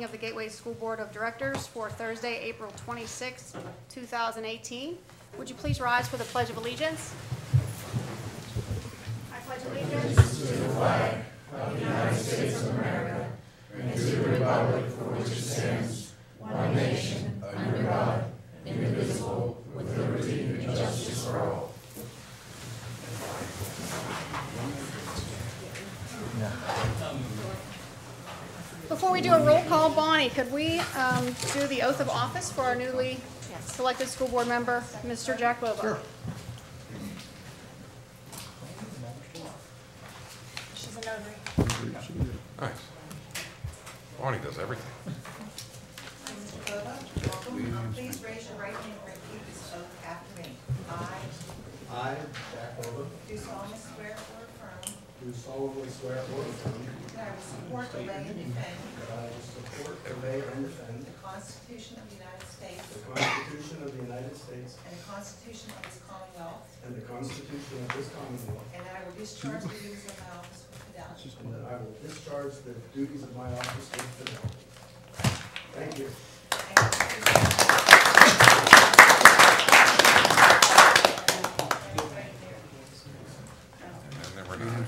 meeting of the Gateway School Board of Directors for Thursday, April 26, 2018. Would you please rise for the Pledge of Allegiance? I pledge allegiance to the flag of the United States of America and to the republic for which it stands, one nation, under God, indivisible, with liberty and justice for all. Before we do a roll call, Bonnie, could we do the oath of office for our newly selected school board member, Mr. Jack Bova? Sure. She's a notary. Nice. Bonnie does everything. Mr. Bova, welcome. Please raise your right hand and repeat this oath after me. I, Jack Bova, Do solemnly swear or affirm do solemnly swear or affirm that I will support, obey, and defend that I will support, obey, and defend the Constitution of the United States the Constitution of the United States and the Constitution of this Commonwealth, and the Constitution of this Commonwealth, and that I will discharge the duties of my office with fidelity. and that I will discharge the duties of my office with fidelity. Thank you. And then we're done.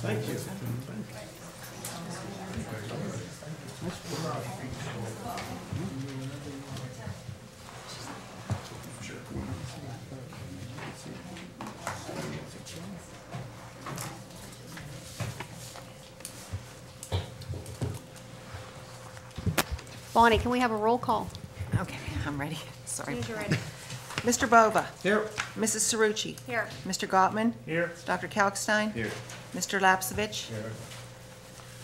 Thank you. Bonnie, can we have a roll call? Okay, I'm ready. Sorry. As soon as you're ready. Mr. Bova. Here. Mrs. Cerrucci. Here. Mr. Gottman. Here. Dr. Kalkstein. Here. Mr. Lapsevich. Here.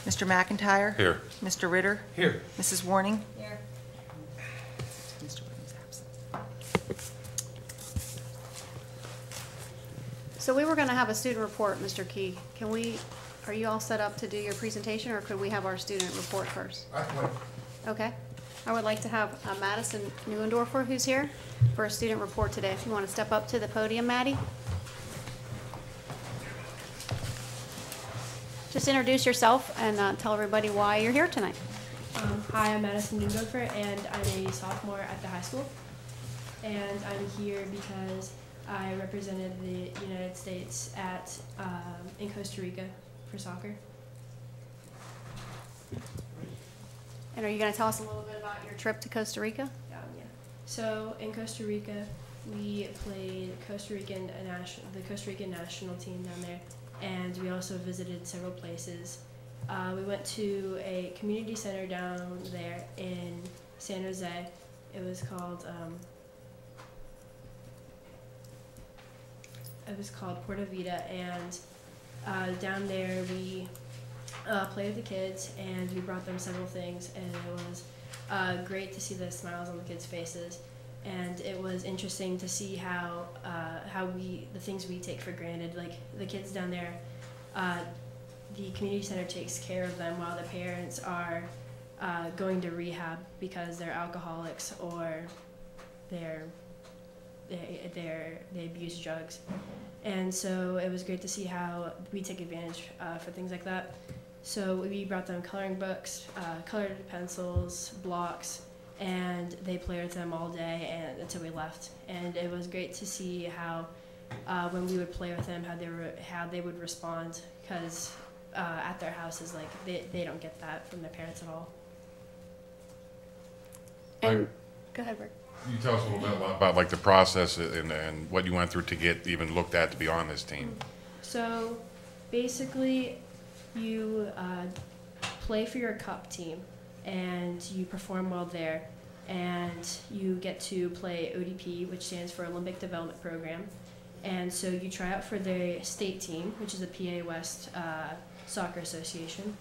Mr. McIntyre. Here. Mr. Ritter. Here. Mrs. Warning. Here. Mr. Williams absent. So we were going to have a student report, Mr. Key. Are you all set up to do your presentation, or could we have our student report first? Okay. I would like to have Madison Neuendorfer, who's here, for a student report today. If you want to step up to the podium, Maddie. Just introduce yourself and tell everybody why you're here tonight. Hi, I'm Madison Neuendorfer, and I'm a sophomore at the high school. And I'm here because I represented the United States in Costa Rica for soccer. And are you going to tell us a little bit about your trip to Costa Rica? Yeah. So in Costa Rica, we played the Costa Rican national team down there, and we also visited several places. We went to a community center down there in San Jose. It was called Porta Vida, and down there we played with the kids, and we brought them several things, and it was great to see the smiles on the kids' faces, and it was interesting to see how the things we take for granted, like the kids down there, the community center takes care of them while the parents are going to rehab because they're alcoholics or they abuse drugs. And so it was great to see how we take advantage for things like that. So we brought them coloring books, colored pencils, blocks, and they played with them all day until we left. And it was great to see how when we would play with them, how they would respond, because at their houses, like they don't get that from their parents at all. And go ahead, Rick. Can you tell us a little bit about like the process and what you went through to get even looked at to be on this team? So basically, you play for your cup team, and you perform well there, and you get to play ODP, which stands for Olympic Development Program. And so you try out for the state team, which is the PA West Soccer Association.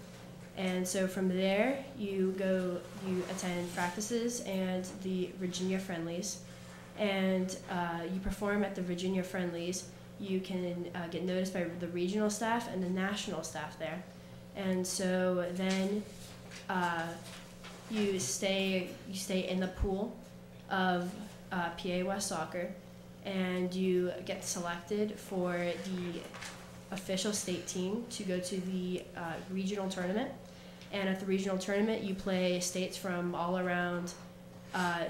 And so from there, you attend practices and the Virginia Friendlies, and you perform at the Virginia Friendlies. You can get noticed by the regional staff and the national staff there. And so then you stay in the pool of PA West Soccer, and you get selected for the official state team to go to the regional tournament. And at the regional tournament, you play states from all around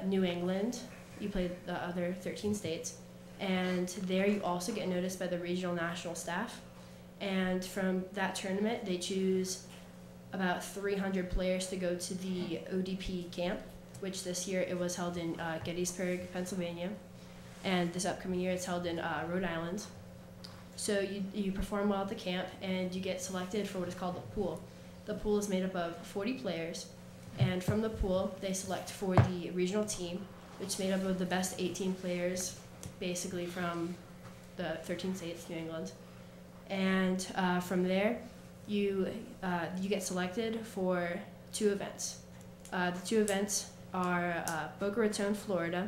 New England. You play the other 13 states. And there you also get noticed by the regional national staff. And from that tournament, they choose about 300 players to go to the ODP camp, which this year it was held in Gettysburg, Pennsylvania. And this upcoming year it's held in Rhode Island. So you perform well at the camp and you get selected for what is called the pool. The pool is made up of 40 players, and from the pool they select for the regional team, which is made up of the best 18 players basically from the 13 states, New England. And from there you get selected for 2 events. The 2 events are Boca Raton, Florida,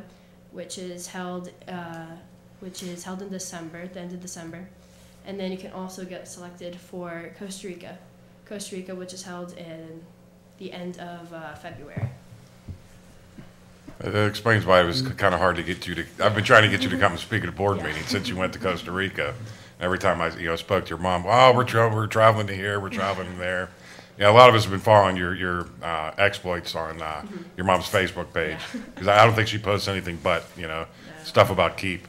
which is held in December, the end of December. And then you can also get selected for Costa Rica, which is held in the end of February. That explains why it was kind of hard to get you to. I've been trying to get you to come and speak at a board meeting since you went to Costa Rica. Every time I spoke to your mom, oh, we're traveling to here, we're traveling there. Yeah, a lot of us have been following your exploits on your mom's Facebook page, because I don't think she posts anything but stuff about Keep.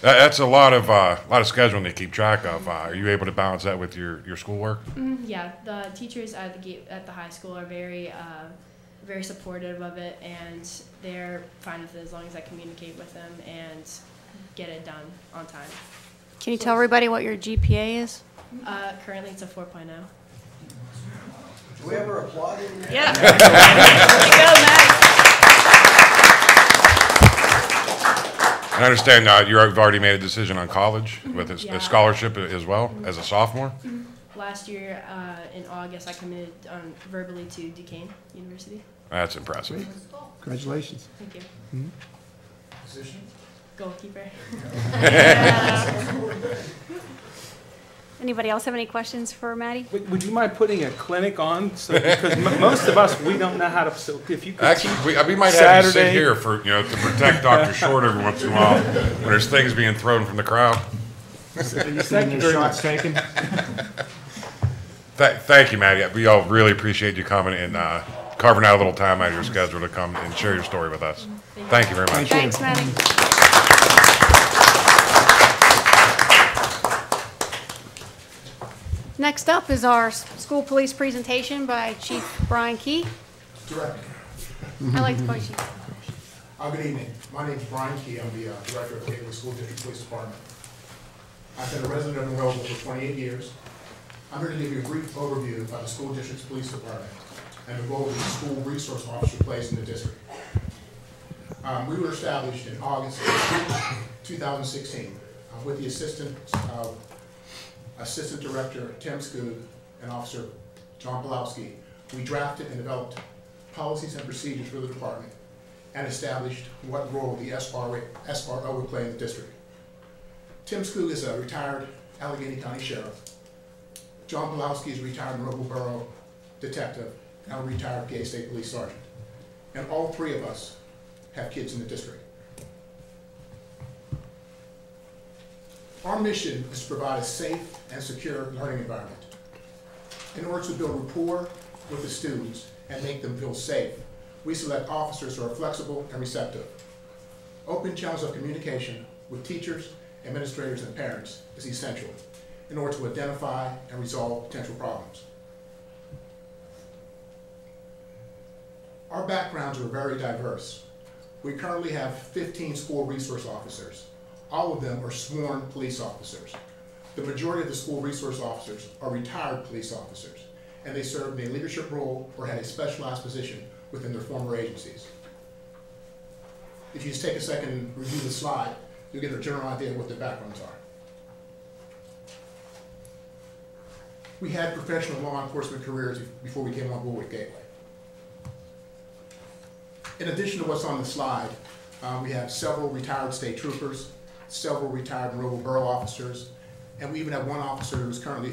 That's a lot of scheduling to keep track of. Are you able to balance that with your schoolwork? Yeah, the teachers at the high school are very supportive of it, and they're fine with it as long as I communicate with them and get it done on time. Can you tell everybody what your GPA is? Currently it's a 4.0. Do we ever applaud him? Yeah. There you go, Matt. I understand you've already made a decision on college with Yeah. a scholarship as well as a sophomore. Last year in August I committed verbally to Duquesne University. That's impressive. Congratulations. Thank you. Position? Goalkeeper. Anybody else have any questions for Maddie? Would you mind putting a clinic on? Because most of us, we don't know how to, so if you could Actually, we might have you sit Saturday. here for to protect Dr. Short every once in a while when there's things being thrown from the crowd. Thank you very much. taken? Thank you, Maddie. We all really appreciate you coming and carving out a little time out of your schedule to come and share your story with us. Thank you very much. Thanks, Maddie. Next up is our school police presentation by Chief Brian Key. Director. I like to call you Chief. Good evening. My name is Brian Key. I'm the Director of the Gateway School District Police Department. I've been a resident of Monroeville for 28 years. I'm here to give you a brief overview of the school district's police department and the role that the school resource officer plays in the district. We were established in August of 2016 with the assistance of Assistant Director Tim Skoog and Officer John Pulowski. We drafted and developed policies and procedures for the department and established what role the SRO would play in the district. Tim Skoog is a retired Allegheny County Sheriff. John Pulowski is a retired Monroeville Borough Detective and a retired PA State Police Sergeant. And all 3 of us have kids in the district. Our mission is to provide a safe and secure learning environment. In order to build rapport with the students and make them feel safe, we select officers who are flexible and receptive. Open channels of communication with teachers, administrators, and parents is essential in order to identify and resolve potential problems. Our backgrounds are very diverse. We currently have 15 school resource officers. All of them are sworn police officers. The majority of the school resource officers are retired police officers, and they served in a leadership role or had a specialized position within their former agencies. If you just take a second and review the slide, you'll get a general idea of what their backgrounds are. We had professional law enforcement careers before we came on board with Gateway. In addition to what's on the slide, we have several retired state troopers, several retired Monroeville Borough officers, and we even have one officer who's currently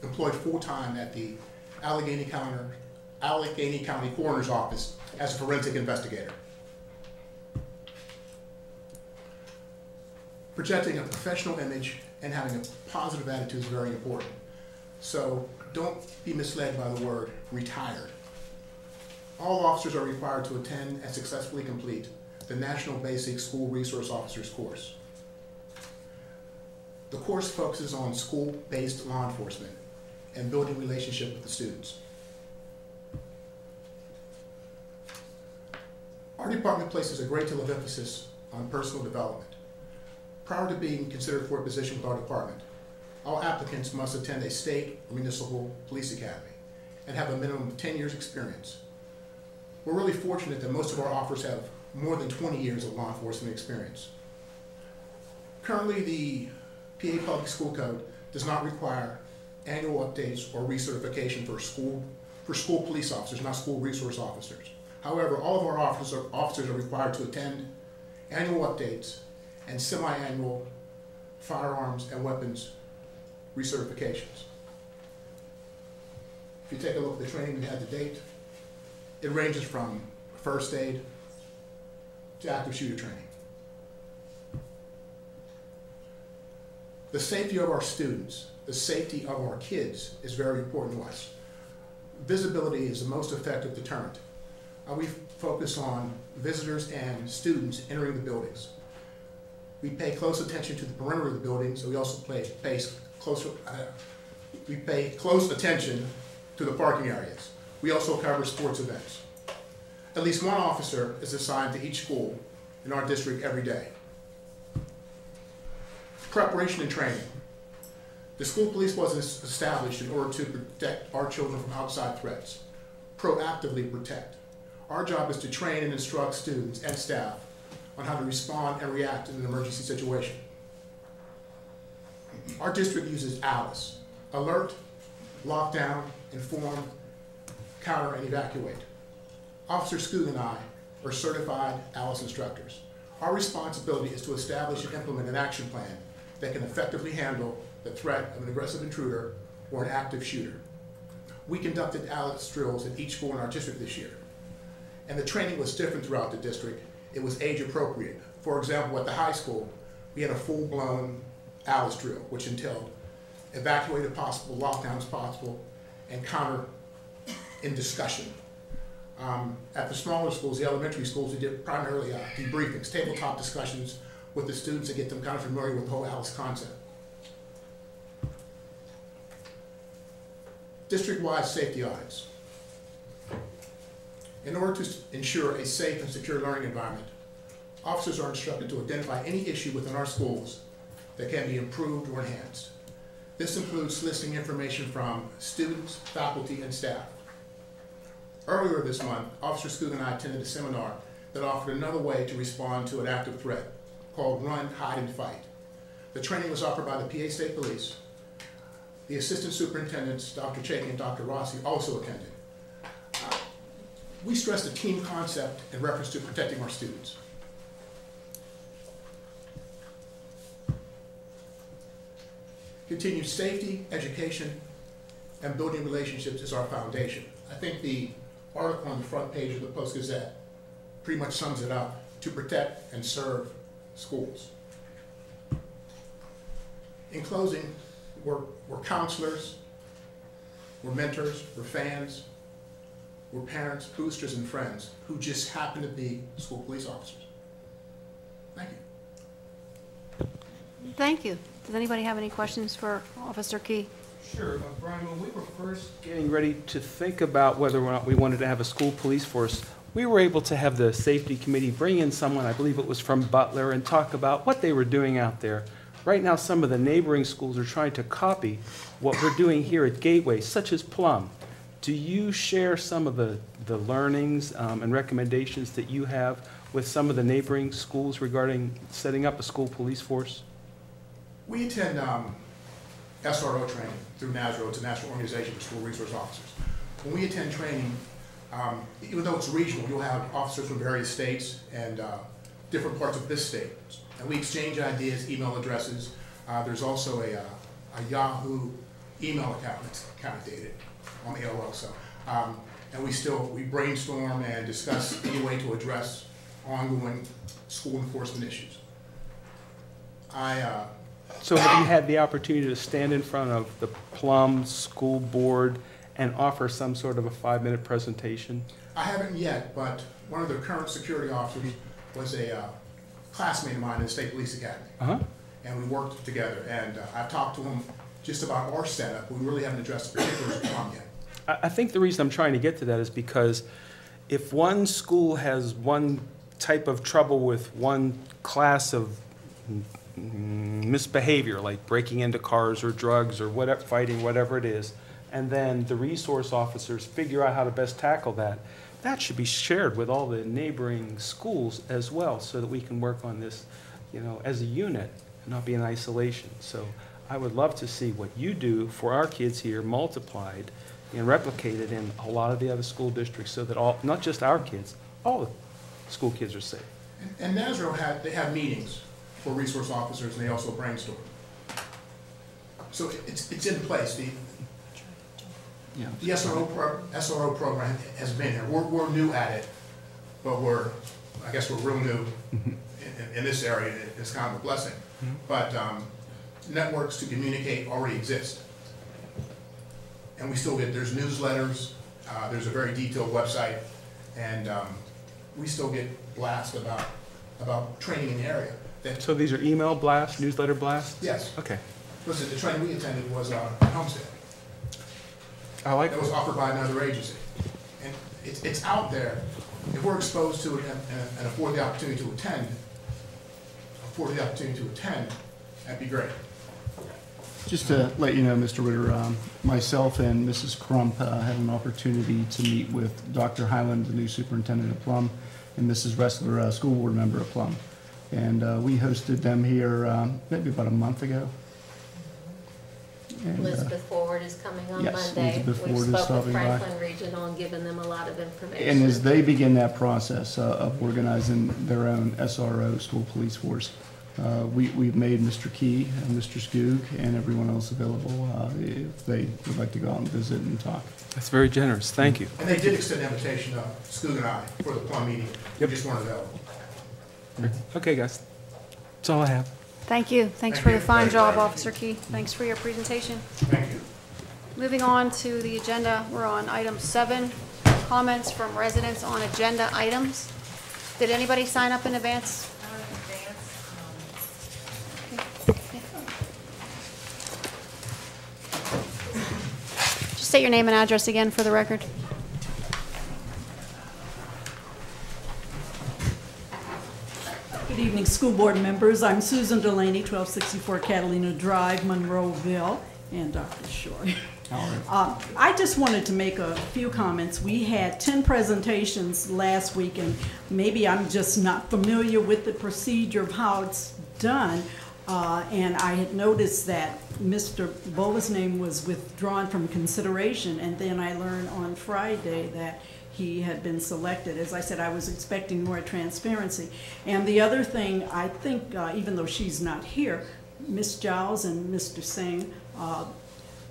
employed full-time at the Allegheny County Allegheny County Coroner's Office as a forensic investigator. Projecting a professional image and having a positive attitude is very important. So don't be misled by the word retired. All officers are required to attend and successfully complete the National Basic School Resource Officers course. The course focuses on school-based law enforcement and building relationships with the students. Our department places a great deal of emphasis on personal development. Prior to being considered for a position with our department, all applicants must attend a state or municipal police academy and have a minimum of 10 years experience. We're really fortunate that most of our officers have more than 20 years of law enforcement experience. Currently, the PA Public School Code does not require annual updates or recertification for school police officers, not school resource officers. However, all of our officers are required to attend annual updates and semi-annual firearms and weapons recertifications. If you take a look at the training we had to date, it ranges from first aid to active shooter training. The safety of our students, the safety of our kids is very important to us. Visibility is the most effective deterrent. We focus on visitors and students entering the buildings. We pay close attention to the perimeter of the building, so we also pay close attention to the parking areas. We also cover sports events. At least one officer is assigned to each school in our district every day. Preparation and training. The school police was established in order to protect our children from outside threats, proactively protect. Our job is to train and instruct students and staff on how to respond and react in an emergency situation. Our district uses ALICE: alert, lockdown, inform, counter, and evacuate. Officer Skoog and I are certified ALICE instructors. Our responsibility is to establish and implement an action plan that can effectively handle the threat of an aggressive intruder or an active shooter. We conducted ALICE drills at each school in our district this year, and the training was different throughout the district. It was age appropriate. For example, at the high school, we had a full-blown ALICE drill, which entailed evacuate if possible, lockdown if possible, and counter in discussion. At the smaller schools, the elementary schools, we did primarily debriefings, tabletop discussions with the students to get them kind of familiar with the whole ALICE concept. District-wide safety audits. In order to ensure a safe and secure learning environment, officers are instructed to identify any issue within our schools that can be improved or enhanced. This includes soliciting information from students, faculty, and staff. Earlier this month, Officer Skoog and I attended a seminar that offered another way to respond to an active threat called Run, Hide, and Fight. The training was offered by the PA State Police. The Assistant Superintendents, Dr. Chaikin and Dr. Rossi, also attended. We stressed a team concept in reference to protecting our students. Continued safety, education, and building relationships is our foundation. I think the article on the front page of the Post-Gazette pretty much sums it up: to protect and serve schools. In closing, we're counselors, we're mentors, we're fans, we're parents, boosters, and friends who just happen to be school police officers. Thank you. Thank you. Does anybody have any questions for Officer Key? Sure. Brian, when we were first getting ready to think about whether or not we wanted to have a school police force, we were able to have the safety committee bring in someone, I believe it was from Butler, and talk about what they were doing out there. Right now, some of the neighboring schools are trying to copy what we're doing here at Gateway, such as Plum. Do you share some of the learnings and recommendations that you have with some of the neighboring schools regarding setting up a school police force? We attend SRO training through NASRO. It's a National Organization for School Resource Officers. When we attend training, even though it's regional, you'll have officers from various states and different parts of this state. And we exchange ideas, email addresses. There's also a Yahoo email account that's kind of dated on the AOL. So, and we brainstorm and discuss any way to address ongoing school enforcement issues. So have you had the opportunity to stand in front of the Plum School Board and offer some sort of a 5-minute presentation? I haven't yet, but one of the current security officers was a classmate of mine in the State Police Academy. Uh-huh. And we worked together, and I've talked to him just about our setup. We really haven't addressed the particulars of Plum yet. I think the reason I'm trying to get to that is because if one school has one type of trouble with one class of misbehavior, like breaking into cars or drugs or whatever, fighting, whatever it is, and then the resource officers figure out how to best tackle that, that should be shared with all the neighboring schools as well, so that we can work on this, you know, as a unit and not be in isolation. So I would love to see what you do for our kids here multiplied and replicated in a lot of the other school districts, so that all, not just our kids, all the school kids are safe. And Nazaro they have meetings for resource officers, and they also brainstorm. So it's in place. The SRO program has been here. We're new at it, but I guess we're real new in this area. It's kind of a blessing. But networks to communicate already exist. And we still there's newsletters, there's a very detailed website, and we still get blasts about training in the area. So these are email blasts, newsletter blasts? Yes. Okay. Listen, the training we attended was at Homestead. I like That was offered by another agency. And it's out there. If we're exposed to it and afford the opportunity to attend, that'd be great. Just to let you know, Mr. Ritter, myself and Mrs. Crump had an opportunity to meet with Dr. Highland, the new superintendent of Plum, and Mrs. Ressler, school board member of Plum. And we hosted them here maybe about a month ago. And, Elizabeth Forward is coming on yes, Monday. Elizabeth We Forward is spoke with stopping by. Franklin Regional and given them a lot of information. and as they begin that process of organizing their own SRO, school police force, we've made Mr. Key and Mr. Skoog and everyone else available if they would like to go out and visit and talk. That's very generous. Thank you. And they did extend an invitation to Skoog and I for the Plum meeting. We just weren't available. Okay, guys. That's all I have. Thank you. Thanks Thank for you. the fine Thank job, you. Officer Key. Thanks for your presentation. Thank you. Moving on to the agenda, we're on item 7, comments from residents on agenda items. Did anybody sign up in advance? Just state your name and address again for the record. Good evening, school board members. I'm Susan Delaney, 1264 Catalina Drive, Monroeville, and Dr. Shore. I just wanted to make a few comments. We had 10 presentations last week, and maybe I'm just not familiar with the procedure of how it's done. And I had noticed that Mr. Bova's name was withdrawn from consideration, and then I learned on Friday that he had been selected. As I said, I was expecting more transparency. And the other thing, I think, even though she's not here, Ms. Giles and Mr. Singh,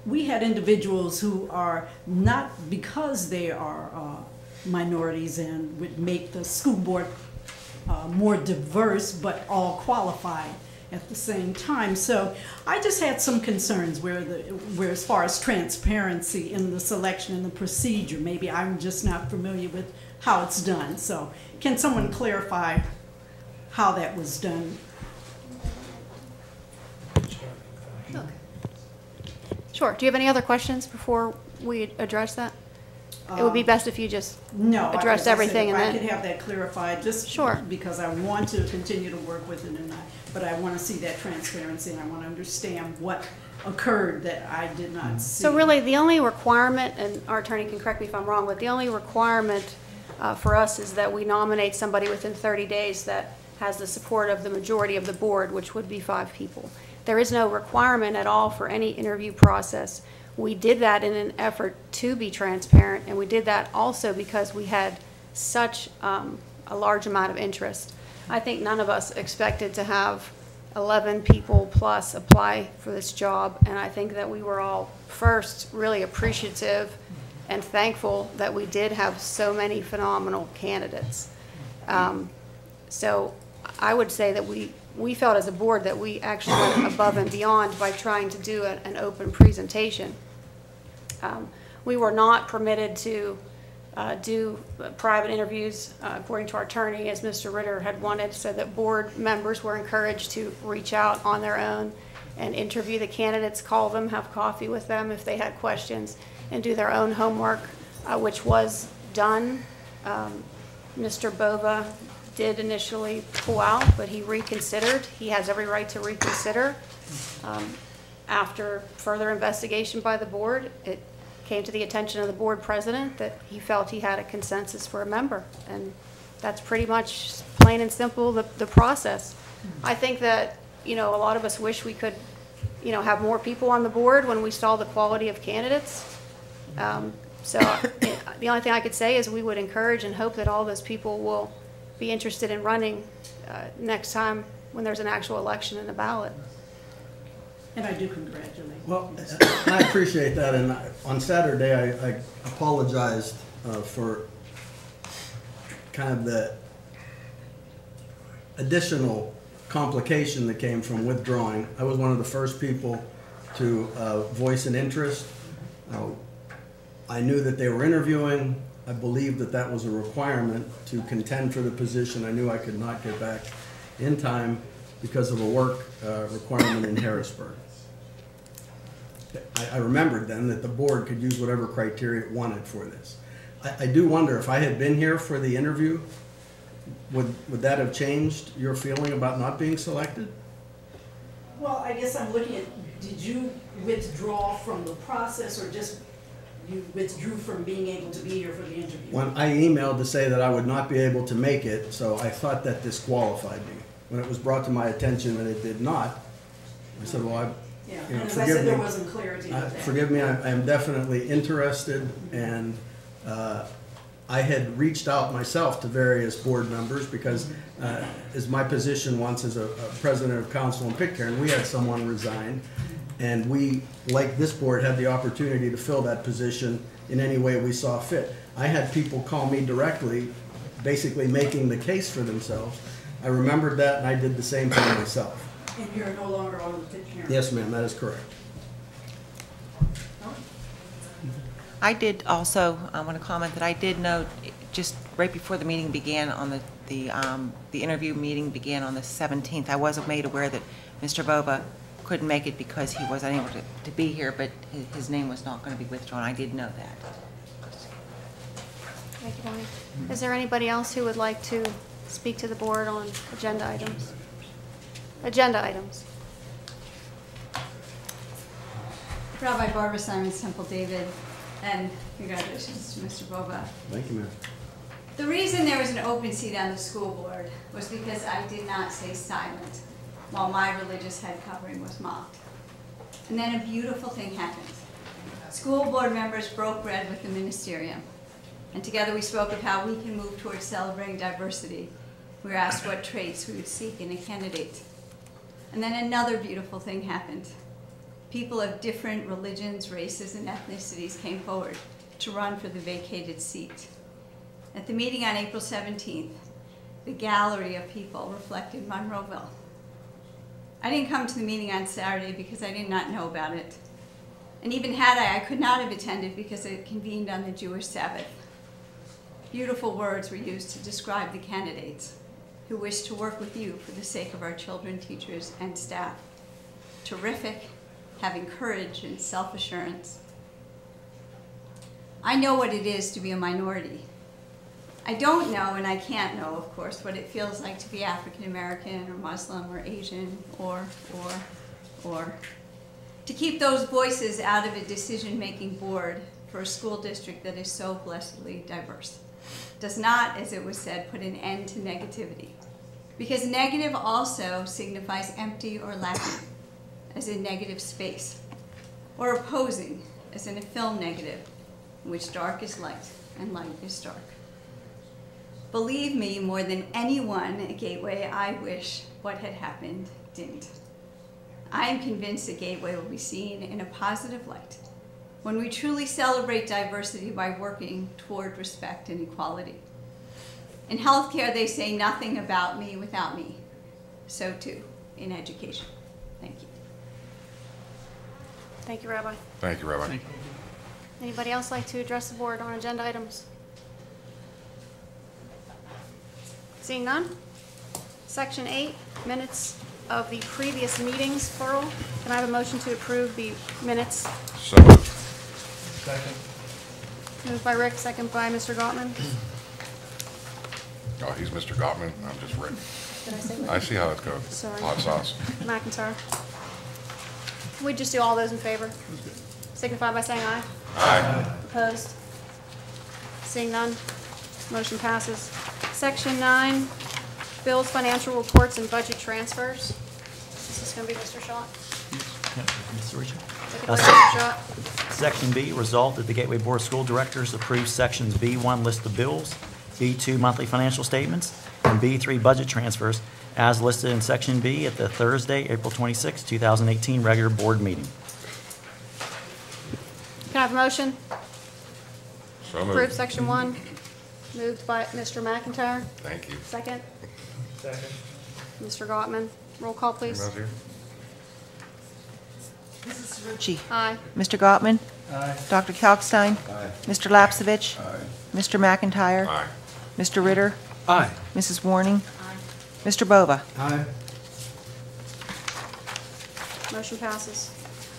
we had individuals who are not because they are minorities and would make the school board more diverse, but all qualified at the same time. So I just had some concerns where as far as transparency in the selection and the procedure. Maybe I'm just not familiar with how it's done. So can someone clarify how that was done? Sure. Do you have any other questions before we address that? It would be best if you just No, addressed as I said, everything if and I then. could have that clarified, just Sure. because I want to continue to work with it, but I want to see that transparency, and I want to understand what occurred that I did not see. So really, the only requirement, and our attorney can correct me if I'm wrong, but the only requirement for us is that we nominate somebody within 30 days that has the support of the majority of the board, which would be 5 people. There is no requirement at all for any interview process. We did that in an effort to be transparent, and we did that also because we had such a large amount of interest. I think none of us expected to have 11 people plus apply for this job, and I think that we were all first really appreciative and thankful that we did have so many phenomenal candidates. So I would say that we felt as a board that we actually went above and beyond by trying to do an open presentation. We were not permitted to do private interviews according to our attorney, as Mr. Ritter had wanted, so that board members were encouraged to reach out on their own and interview the candidates, call them, have coffee with them if they had questions, and do their own homework, which was done. Mr. Bova did initially pull out, but he reconsidered. He has every right to reconsider. After further investigation by the board, it came to the attention of the board president that he felt he had a consensus for a member. And that's pretty much plain and simple the process. I think that, a lot of us wish we could, have more people on the board when we saw the quality of candidates. So the only thing I could say is we would encourage and hope that all those people will be interested in running next time when there's an actual election in the ballot. And I do congratulate. Well, I appreciate that, and on Saturday I apologized for kind of the additional complication that came from withdrawing. I was one of the first people to voice an interest. I knew that they were interviewing. I believed that that was a requirement to contend for the position. I knew I could not get back in time because of a work requirement in Harrisburg. I remembered then that the board could use whatever criteria it wanted for this. I do wonder if I had been here for the interview, would that have changed your feeling about not being selected? Well, I guess I'm looking at, did you withdraw from the process or just you withdrew from being able to be here for the interview? When I emailed to say that I would not be able to make it, so I thought that disqualified me. When it was brought to my attention that it did not, I said, well, yeah, and as I said, there wasn't clarity with that. Forgive me, I am definitely interested, and I had reached out myself to various board members because as my position once as a president of council in Pitcairn, we had someone resign, and we, like this board, had the opportunity to fill that position in any way we saw fit. I had people call me directly, basically making the case for themselves. I remembered that, and I did the same thing myself. And you're no longer on the Pitcairn? Yes, ma'am, that is correct. I did also want to comment that I did note just right before the meeting began on the interview meeting began on the 17th. I was made aware that Mr. Bova couldn't make it because he was unable to be here, but his name was not going to be withdrawn. I did know that. Thank you, Bonnie. Is there anybody else who would like to speak to the board on agenda items? Agenda items. Rabbi Barbara Simons, Temple David, and congratulations to Mr. Bova. Thank you, ma'am. The reason there was an open seat on the school board was because I did not stay silent while my religious head covering was mocked. And then a beautiful thing happened. School board members broke bread with the ministerium, and together we spoke of how we can move towards celebrating diversity. We were asked what traits we would seek in a candidate. And then another beautiful thing happened. People of different religions, races, and ethnicities came forward to run for the vacated seat. At the meeting on April 17th, the gallery of people reflected Monroeville. I didn't come to the meeting on Saturday because I did not know about it. And even had I could not have attended because it convened on the Jewish Sabbath. Beautiful words were used to describe the candidates who wish to work with you for the sake of our children, teachers, and staff. Terrific, having courage and self-assurance. I know what it is to be a minority. I don't know, and I can't know, of course, what it feels like to be African American or Muslim or Asian or. To keep those voices out of a decision-making board for a school district that is so blessedly diverse does not, as it was said, put an end to negativity. Because negative also signifies empty or lacking, as in negative space, or opposing, as in a film negative, in which dark is light and light is dark. Believe me, more than anyone at Gateway, I wish what had happened didn't. I am convinced that Gateway will be seen in a positive light when we truly celebrate diversity by working toward respect and equality. In healthcare, they say nothing about me without me. So too in education. Thank you. Thank you, Rabbi. Thank you, Rabbi. Anybody else like to address the board on agenda items? Seeing none? Section 8, minutes of the previous meetings, plural. Can I have a motion to approve the minutes? So moved. Second. Moved by Rick, second by Mr. Gottman. Oh, he's Mr. Gottman. I'm just Rick. Did I say Rick? I see how it goes. Sorry. Hot sauce. McIntyre. We just do all those in favor? Signify by saying aye. Aye. Opposed? Seeing none, motion passes. Section 9, bills, financial reports, and budget transfers. This is going to be Mr. Schott. Mr. Richard. Second by Mr. Schott. Section B, resolved that the Gateway Board of School Directors approves sections B1 list of bills, B2 monthly financial statements, and B3 budget transfers as listed in Section B at the Thursday, April 26, 2018 regular board meeting. Can I have a motion? So moved. Approve Section 1. Moved by Mr. McIntyre. Thank you. Second. Second. Mr. Gottman. Roll call, please. Anybody else here? Mrs. Cerucci. Aye. Mr. Gottman. Aye. Dr. Kalkstein. Aye. Mr. Lapsevich. Mr. McIntyre. Aye. Mr. Ritter. Aye. Mrs. Warning. Mr. Bova. Aye. Motion passes.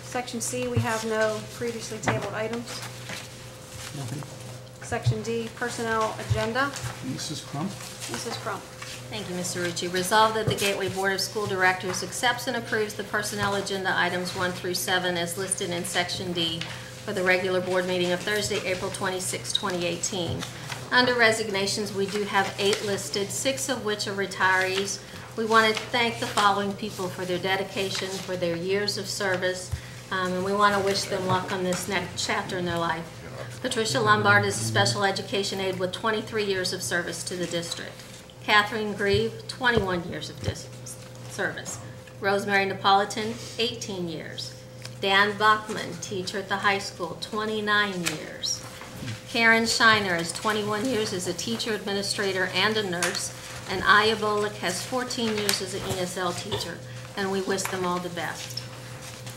Section C, we have no previously tabled items. Section D, personnel agenda. Mrs. Crump? Mrs. Crump. Thank you, Mr. Rucci. Resolved that the Gateway Board of School Directors accepts and approves the personnel agenda items 1 through 7 as listed in Section D for the regular board meeting of Thursday, April 26, 2018. Under resignations, we do have 8 listed, 6 of which are retirees. We want to thank the following people for their dedication, for their years of service, and we want to wish them luck on this next chapter in their life. Patricia Lombard is a special education aide with 23 years of service to the district. Catherine Grieve, 21 years of service. Rosemary Napolitan, 18 years. Dan Bachman, teacher at the high school, 29 years. Karen Shiner is 21 years as a teacher, administrator, and a nurse. And Aya Bolick has 14 years as an ESL teacher, and we wish them all the best.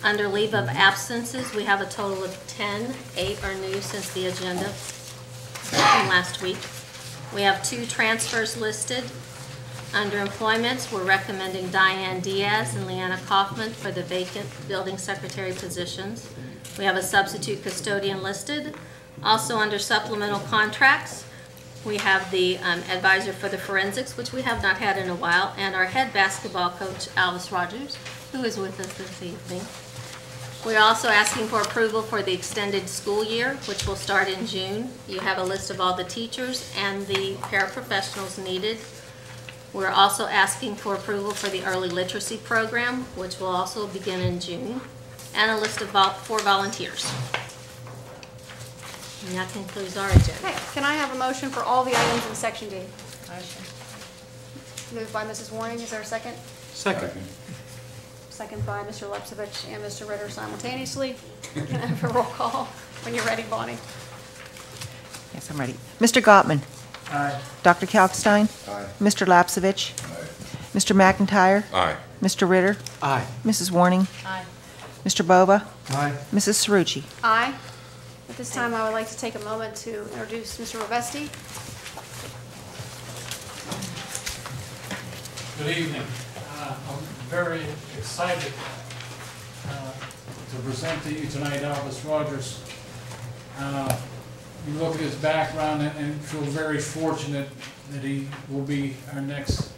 Under leave of absences, we have a total of 10. 8 are new since the agenda from last week. We have 2 transfers listed. Under employments, we're recommending Diane Diaz and Leanna Kaufman for the vacant building secretary positions. We have a substitute custodian listed. Also under supplemental contracts, we have the advisor for the forensics, which we have not had in a while, and our head basketball coach, Alice Rogers, who is with us this evening. We're also asking for approval for the extended school year, which will start in June. You have a list of all the teachers and the paraprofessionals needed. We're also asking for approval for the early literacy program, which will also begin in June, and a list of 4 volunteers. And that concludes our agenda. Okay, can I have a motion for all the items in Section D? Motion. Moved by Mrs. Warning. Is there a second? Second. Second by Mr. Lepsevich and Mr. Ritter simultaneously. Can I have a roll call when you're ready, Bonnie? Yes, I'm ready. Mr. Gottman. Aye. Dr. Kalkstein. Aye. Mr. Lapsevich. Mr. McIntyre. Aye. Mr. Ritter. Aye. Mrs. Warning. Aye. Mr. Bova. Aye. Mrs. Cerucci. Aye. At this time, I would like to take a moment to introduce Mr. Ravesti. Good evening. I'm very excited to present to you tonight Albus Rogers. You look at his background and feel very fortunate that he will be our next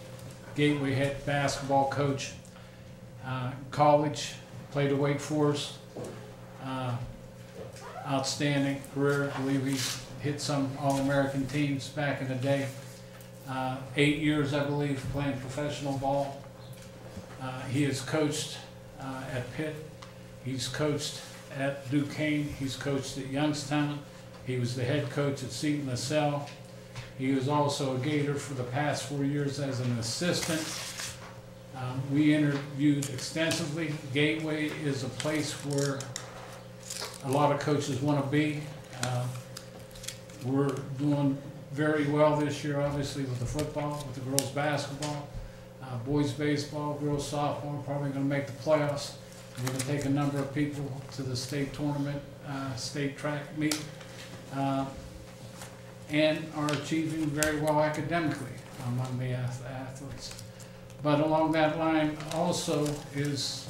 Gateway head basketball coach. College, played at Wake Forest. Outstanding career. I believe he's hit some All-American teams back in the day. 8 years, I believe, playing professional ball. He has coached at Pitt. He's coached at Duquesne. He's coached at Youngstown. He was the head coach at Seton LaSalle. He was also a Gator for the past 4 years as an assistant. We interviewed extensively. Gateway is a place where a lot of coaches want to be. We're doing very well this year, obviously, with the football, with the girls' basketball, boys' baseball, girls' softball, probably going to make the playoffs. We're going to take a number of people to the state tournament, state track meet, and are achieving very well academically among the athletes. But along that line also is,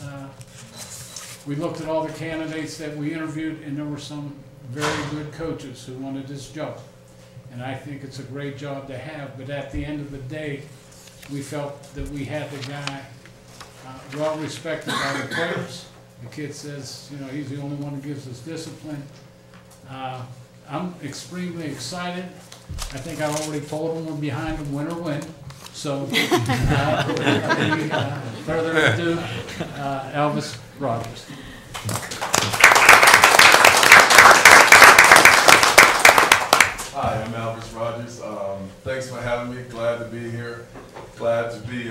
we looked at all the candidates that we interviewed, and there were some very good coaches who wanted this job. And I think it's a great job to have, but at the end of the day, we felt that we had the guy well respected by the players. The kid says, you know, he's the only one who gives us discipline. I'm extremely excited. I think I already told him we're behind him, win or win. So, further ado, Elvis Rogers. Hi, I'm Elvis Rogers. Thanks for having me. Glad to be here. Glad to be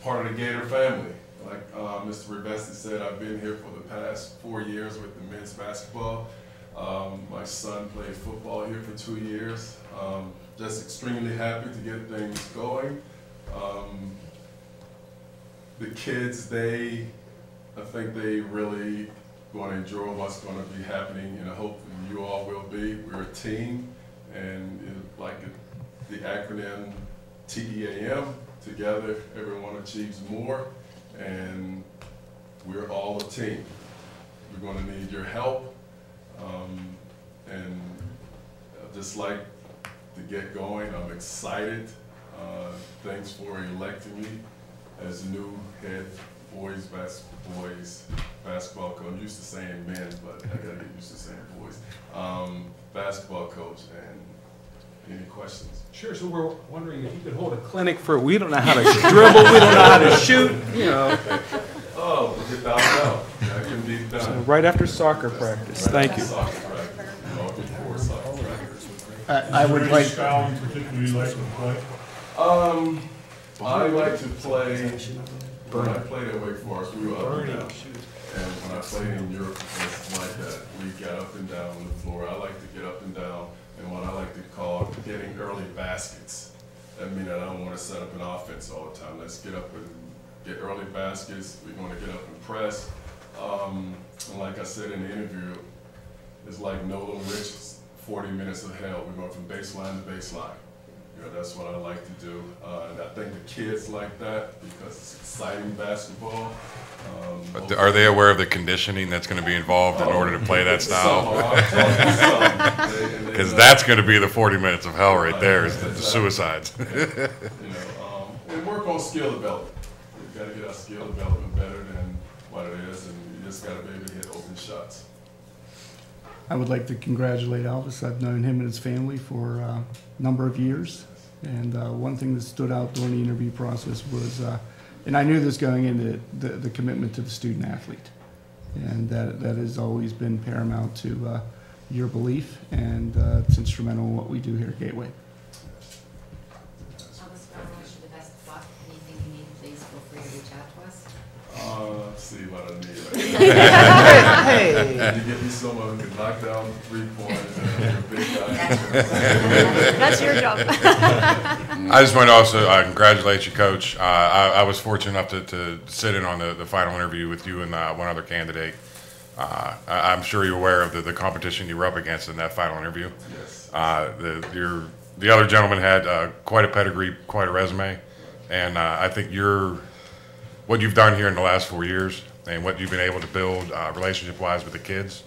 part of the Gator family. Like Mr. Rebesti said, I've been here for the past 4 years with the men's basketball. My son played football here for 2 years. Just extremely happy to get things going. The kids, I think they really going to enjoy what's going to be happening, and I hope you all will be. We're a team, and like the acronym TEAM, together everyone achieves more, and we're all a team. We're going to need your help, and just like to get going, I'm excited. Thanks for electing me as new head boys basketball coach. I'm used to saying men, but I gotta get used to saying boys. Basketball coach, and any questions? Sure, so we're wondering if you could hold a clinic for, we don't know how to dribble, we don't know how to shoot, you know. Oh, without doubt, that can be done. So right after soccer practice, thank you. Soccer practice, before soccer practice. I would like. Style in particular you like to play? I like to play. When I played at Wake Forest, we were up and down. And when I played in Europe, it's like that. We got up and down on the floor. I like to get up and down, and what I like to call getting early baskets. That means that I don't want to set up an offense all the time. Let's get up and get early baskets. We're going to get up and press. And like I said in the interview, it's like Nolan Rich's 40 minutes of hell. We're going from baseline to baseline. You know, that's what I like to do. And I think the kids like that because it's exciting basketball. But are they aware of the conditioning that's going to be involved in order to play that style? Because that's going to be the 40 minutes of hell right there, is the suicides. And work on skill development. We've got to get our skill development better than what it is, and you just got to be able to hit open shots. I would like to congratulate Elvis. I've known him and his family for a number of years. And one thing that stood out during the interview process was, and I knew this going in, the commitment to the student athlete. And that has always been paramount to your belief, and it's instrumental in what we do here at Gateway. Elvis, I wish you the best of luck. Anything you need, please feel free to reach out to us. Let's see what I need. Hey. You give me someone who can knock down 3 points and you're a big guy. That's your job. I just want to also congratulate you, Coach. I was fortunate enough to sit in on the final interview with you and one other candidate. I'm sure you're aware of the competition you were up against in that final interview. Yes. The other gentleman had quite a pedigree, quite a resume, and I think what you've done here in the last 4 years and what you've been able to build relationship-wise with the kids,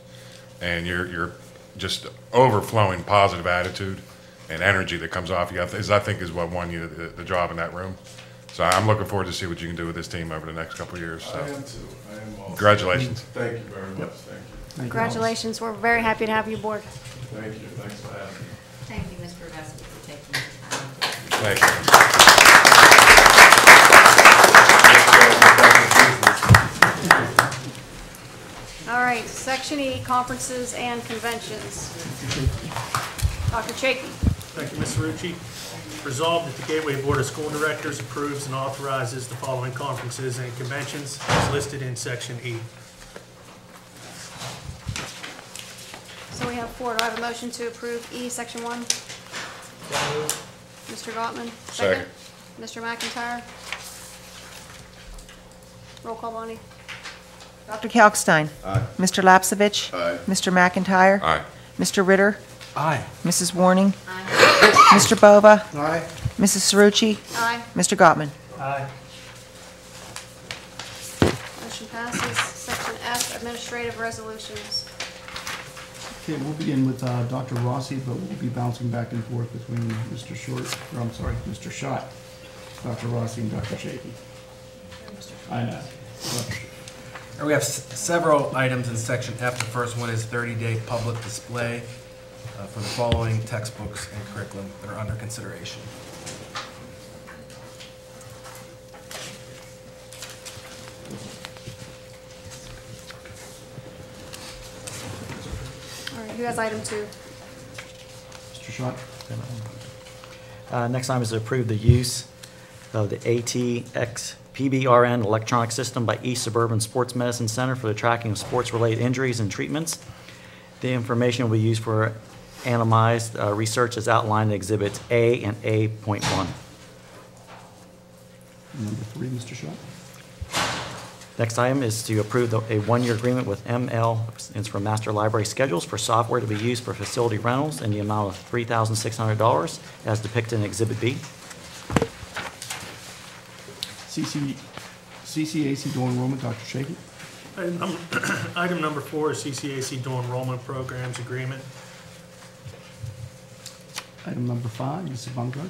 and you're just overflowing positive attitude and energy that comes off you, I think is what won you the job in that room. So I'm looking forward to see what you can do with this team over the next couple of years. So. I am too. I am also. Congratulations. Thank you very much. Thank you. Congratulations. We're very happy to have you aboard. Thank you. Thanks for having me. Thank you, Mr. Rebesti, for taking the time. Thank you. All right, Section E, conferences and conventions. Dr. Chakey. Thank you, Ms. Rucci. Resolved that the Gateway Board of School Directors approves and authorizes the following conferences and conventions as listed in Section E. 4, do I have a motion to approve E, Section 1? Mr. Gottman? Second. Mr. McIntyre? Roll call, Bonnie. Dr. Kalkstein. Aye. Mr. Lapsevich. Aye. Mr. McIntyre. Aye. Mr. Ritter. Aye. Mrs. Warning. Mr. Bova. Aye. Mrs. Cerucci. Aye. Mr. Gottman. Aye. Motion passes. Section F, administrative resolutions. Okay, we'll begin with Dr. Rossi, but we'll be bouncing back and forth between Mr. Mr. Schott, Dr. Rossi, and Dr. Shaky. I know. We have several items in section F. The first one is 30-day public display for the following textbooks and curriculum that are under consideration. All right, who has item 2? Mr. Schott? Next item is to approve the use of the ATX PBRN electronic system by East Suburban Sports Medicine Center for the tracking of sports-related injuries and treatments. The information will be used for anonymized research as outlined in Exhibits A and A.1. Number 3, Mr. Schott? Next item is to approve a one-year agreement with ML, it's for Master Library Schedules, for software to be used for facility rentals in the amount of $3,600 as depicted in Exhibit B. CCAC dual enrollment, Dr. Shaky? Item number 4 is CCAC dual enrollment programs agreement. Item number 5, Mrs. Bungard?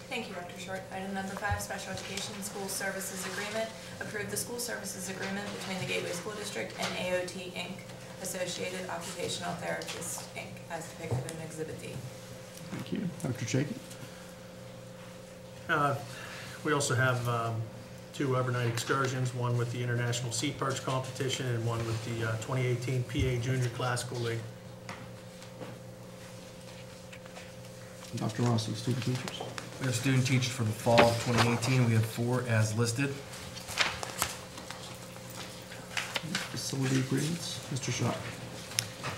Thank you, Dr. Short. Item number 5, Special Education School Services Agreement. Approve the school services agreement between the Gateway School District and AOT, Inc., Associated Occupational Therapists, Inc., as depicted in Exhibit D. Thank you. Dr. Shaky? We also have 2 overnight excursions, one with the International Sea Perch Competition and one with the 2018 PA Junior Classical League. Dr. Rossi, student teachers? We have student teachers for the fall of 2018. We have 4 as listed. Facility agreements, Mr. Schott?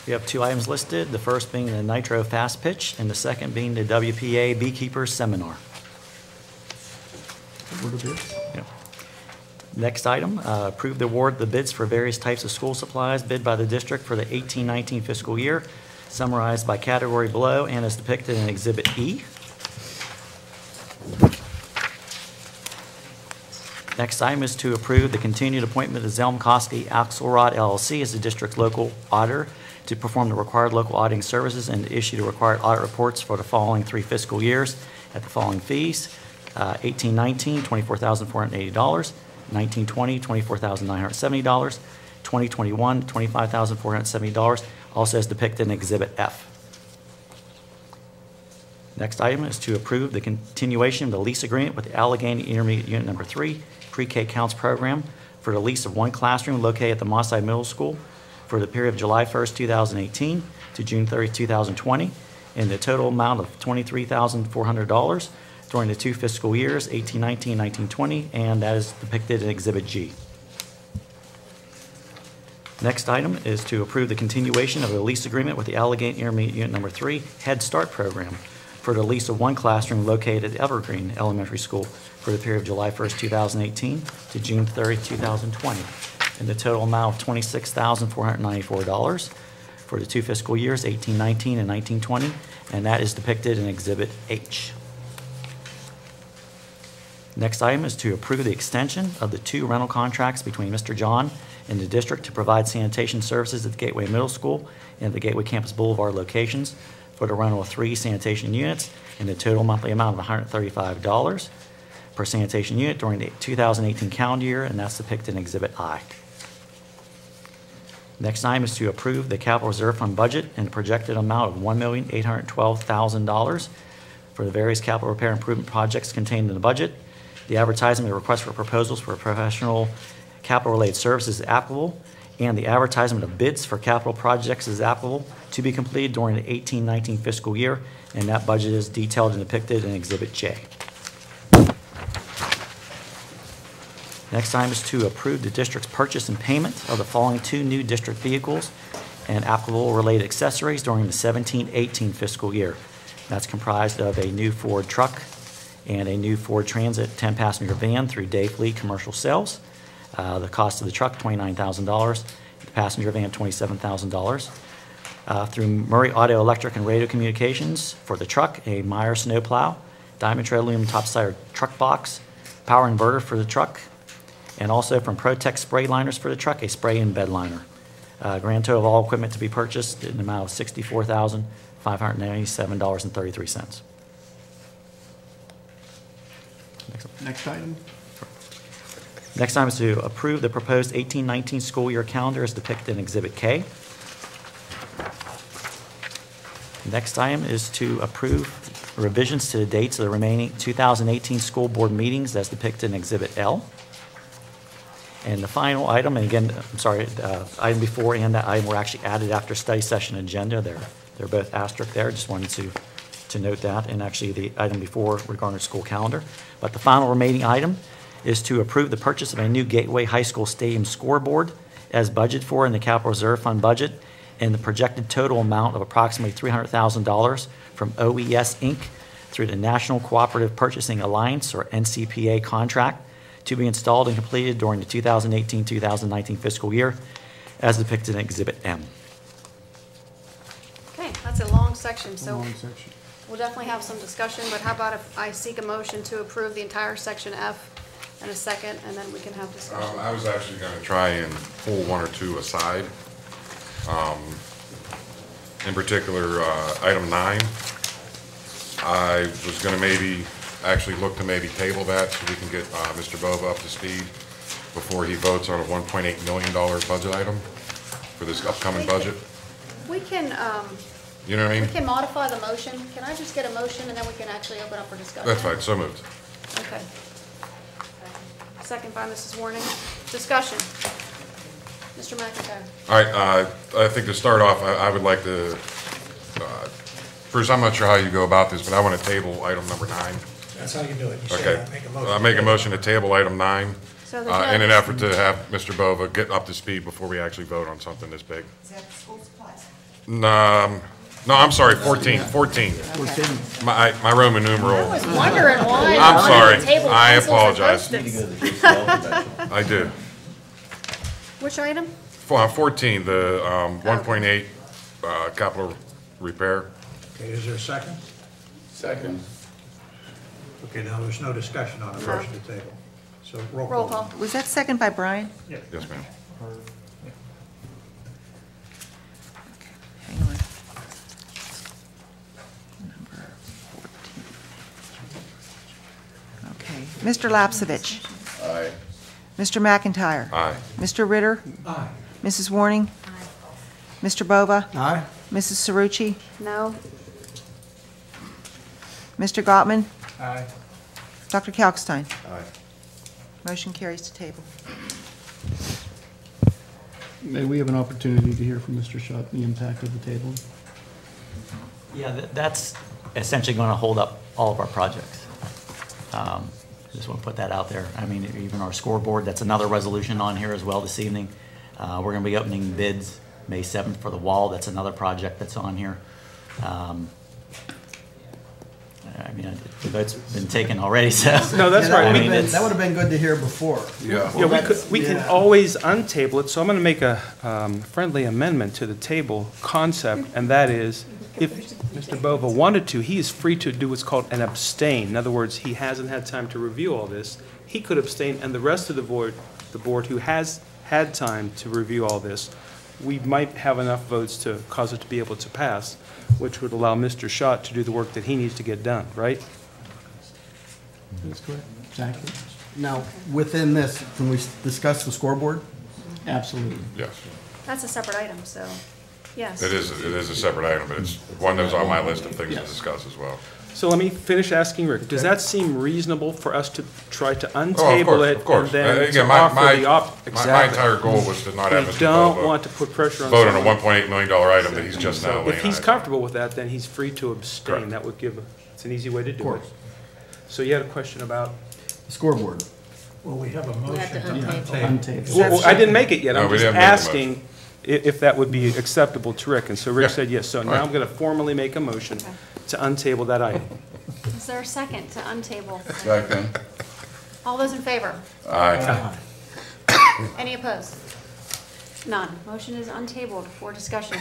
We have 2 items listed, the first being the Nitro Fast Pitch and the second being the WPA Beekeepers Seminar. Award of bids? Yep. Next item, approve the award of the bids for various types of school supplies bid by the district for the 18-19 fiscal year, summarized by category below and as depicted in Exhibit E. Next item is to approve the continued appointment of Zelm Koski Axelrod LLC as the district's local auditor to perform the required local auditing services and to issue the required audit reports for the following 3 fiscal years at the following fees. 18-19, $24,480. 19-20, $24,970. 2021, $25,470. Also as depicted in Exhibit F. Next item is to approve the continuation of the lease agreement with the Allegheny Intermediate Unit Number 3 Pre-K Counts Program for the lease of 1 classroom located at the Mosside Middle School for the period of July 1st, 2018 to June 30, 2020, in the total amount of $23,400 during the 2 fiscal years, 18-19, 19-20, and that is depicted in Exhibit G. Next item is to approve the continuation of the lease agreement with the Allegheny Intermediate Unit Number 3 Head Start Program for the lease of 1 classroom located at Evergreen Elementary School for the period of July 1st, 2018 to June 30, 2020, in the total amount of $26,494 for the 2 fiscal years, 18-19 and 19-20, and that is depicted in Exhibit H. Next item is to approve the extension of the 2 rental contracts between Mr. John and the district to provide sanitation services at the Gateway Middle School and the Gateway Campus Boulevard locations for the rental of 3 sanitation units in the total monthly amount of $135 per sanitation unit during the 2018 calendar year, and that's depicted in Exhibit I. Next item is to approve the capital reserve fund budget and the projected amount of $1,812,000 for the various capital repair improvement projects contained in the budget. The advertisement and request for proposals for professional capital-related services is applicable, and the advertisement of bids for capital projects is applicable to be completed during the 18-19 fiscal year, and that budget is detailed and depicted in Exhibit J. Next item is to approve the district's purchase and payment of the following 2 new district vehicles, and applicable related accessories during the 17-18 fiscal year. That's comprised of a new Ford truck and a new Ford Transit 10-passenger van through Day Fleet Commercial Sales. The cost of the truck, $29,000. The passenger van, $27,000. Through Murray Auto Electric and Radio Communications for the truck, a Meyer snowplow, Diamond Tread aluminum topside truck box, power inverter for the truck, and also from Protect Spray Liners for the truck, a spray and bed liner. Grand total of all equipment to be purchased in the amount of $64,597.33. Next item. Next item is to approve the proposed 18-19 school year calendar as depicted in Exhibit K. Next item is to approve revisions to the dates of the remaining 2018 school board meetings as depicted in Exhibit L. And the final item, and again, I'm sorry, item before and that item were actually added after study session agenda. They're both asterisk there. Just wanted to note that, and actually the item before regarding the school calendar. But the final remaining item is to approve the purchase of a new Gateway High School Stadium scoreboard as budgeted for in the Capital Reserve Fund budget, and the projected total amount of approximately $300,000 from OES Inc. through the National Cooperative Purchasing Alliance, or NCPA, contract to be installed and completed during the 2018-2019 fiscal year, as depicted in Exhibit M. Okay, that's a long section, so Long section. we'll definitely have some discussion, but how about if I seek a motion to approve the entire section F in a second, and then we can have discussion. I was actually going to try and pull one or two aside. In particular, item 9, I was going to maybe actually look to maybe table that so we can get Mr. Bova up to speed before he votes on a $1.8 million budget item for this upcoming budget. We can, You know what I we mean? can modify the motion. Can I just get a motion, and then we can actually open up for discussion? That's fine, so moved. Okay. Second by Mrs. Warning. Discussion. Mr. McIntyre. All right, I think to start off, I would like to, Bruce, I'm not sure how you go about this, but I want to table item number 9. That's how you do it. You say, Okay. make a motion. I make a motion to table item 9 So there's no- in an effort to have Mr. Bova get up to speed before we actually vote on something this big. Is that the school supplies? No, I'm sorry, 14. My Roman numeral. I was wondering why. I'm sorry. the table I pencils and apologize. Post-its. I do. Which item? 14, the 1.8 capital repair. Okay, is there a second? Second. Okay, now there's no discussion on the first of the table. So roll call. Roll call. Was that second by Brian? Yes, ma'am. Hang on. Number 14. Okay. Mr. Lapsevich. Aye. Mr. McIntyre. Aye. Mr. Ritter. Aye. Mrs. Warning. Mr. Bova. Aye. Mrs. Cerrucci. No. Mr. Gottman. Aye. Dr. Kalkstein. Aye. Motion carries to table. May we have an opportunity to hear from Mr. Schutt, the impact of the table? Yeah, that's essentially going to hold up all of our projects. Just want to put that out there. I mean, even our scoreboard, that's another resolution on here as well this evening. We're going to be opening bids May 7th for the wall. That's another project that's on here. I mean, the vote's been taken already, so. No, that's Yeah, right. that I would've mean, been- That would have been good to hear before. Yeah. Yeah, we can Yeah. always untable it, so I'm going to make a friendly amendment to the table concept, and that is, if Mr. Bova wanted to, he is free to do what's called an abstain. In other words, he hasn't had time to review all this. He could abstain, and the rest of the board who has had time to review all this, we might have enough votes to cause it to be able to pass, which would allow Mr. Schott to do the work that he needs to get done, right? That's correct. Exactly. Now, within this, can we discuss the scoreboard? Absolutely. Yes. That's a separate item, so, yes. It is a separate item, but it's one that was on my list of things to discuss as well. So let me finish asking Rick, does that seem reasonable for us to try to Oh, of untable course, it of course. and then Again, to my offer the op? my Exactly. entire goal was to not have We Mr. don't Bova want to put pressure on vote on a someone. $1.8 million item that he's just now So laying if he's on. comfortable with that, then he's free to abstain. Correct. That would give, it's an easy way to do it. course. So you had a question about? Scoreboard. Well, we have a We have to motion to untable. untable. Untable. Well, I didn't make it yet. No, I'm we just didn't make the asking if that would be acceptable to Rick. And so Rick Yeah. said yes. So now I'm going to formally make a motion to untable that item. Is there a second to untable? Second. All those in favor? Aye. Any opposed? None. Motion is untabled for discussion.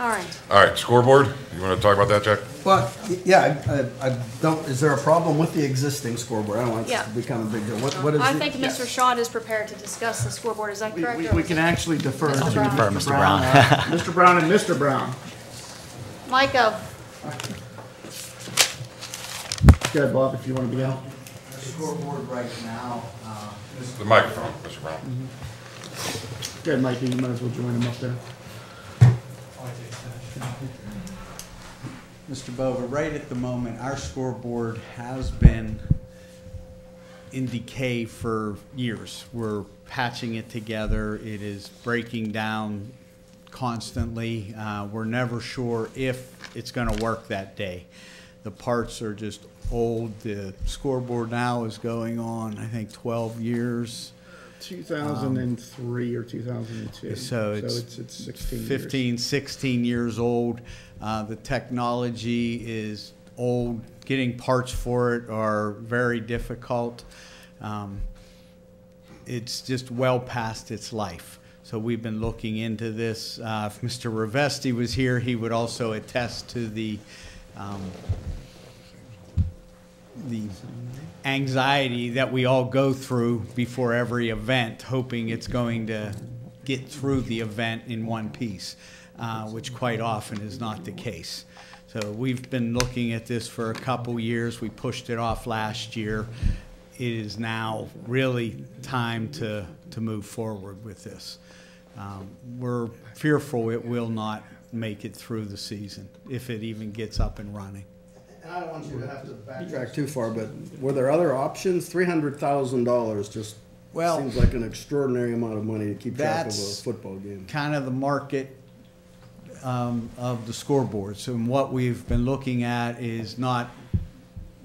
All right. All right, scoreboard, you want to talk about that, Jack? Well, yeah, I don't, is there a problem with the existing scoreboard? I don't want it Yeah. to become a big deal. What is I it? think Mr. Shaw is prepared to discuss the scoreboard. Is that correct? or We was can it- actually defer to Mr. Brown. Defer, Mr. Brown. Mr. Brown and Mr. Brown. Mike, go. Go ahead, Bob, if you want to be out. Scoreboard right now, The microphone, Mr. Brown. Go ahead, Mikey, you might as well join him up there. Mr. Bova, right at the moment, our scoreboard has been in decay for years. We're patching it together. It is breaking down constantly. We're never sure if it's going to work that day. The parts are just old. The scoreboard now is going on, I think, 12 years. 2003 or 2002. So it's 16 15, 16 years old. The technology is old. Getting parts for it are very difficult. It's just well past its life. So we've been looking into this. If Mr. Rivesti was here, he would also attest to the anxiety that we all go through before every event, hoping it's going to get through the event in one piece, which quite often is not the case. So we've been looking at this for a couple years. We pushed it off last year. It is now really time to move forward with this. We're fearful it will not make it through the season, if it even gets up and running. And I don't want you to have to backtrack too far, but were there other options? $300,000 just seems like an extraordinary amount of money to keep track of a That's football game. kind of the market of the scoreboards. And what we've been looking at is not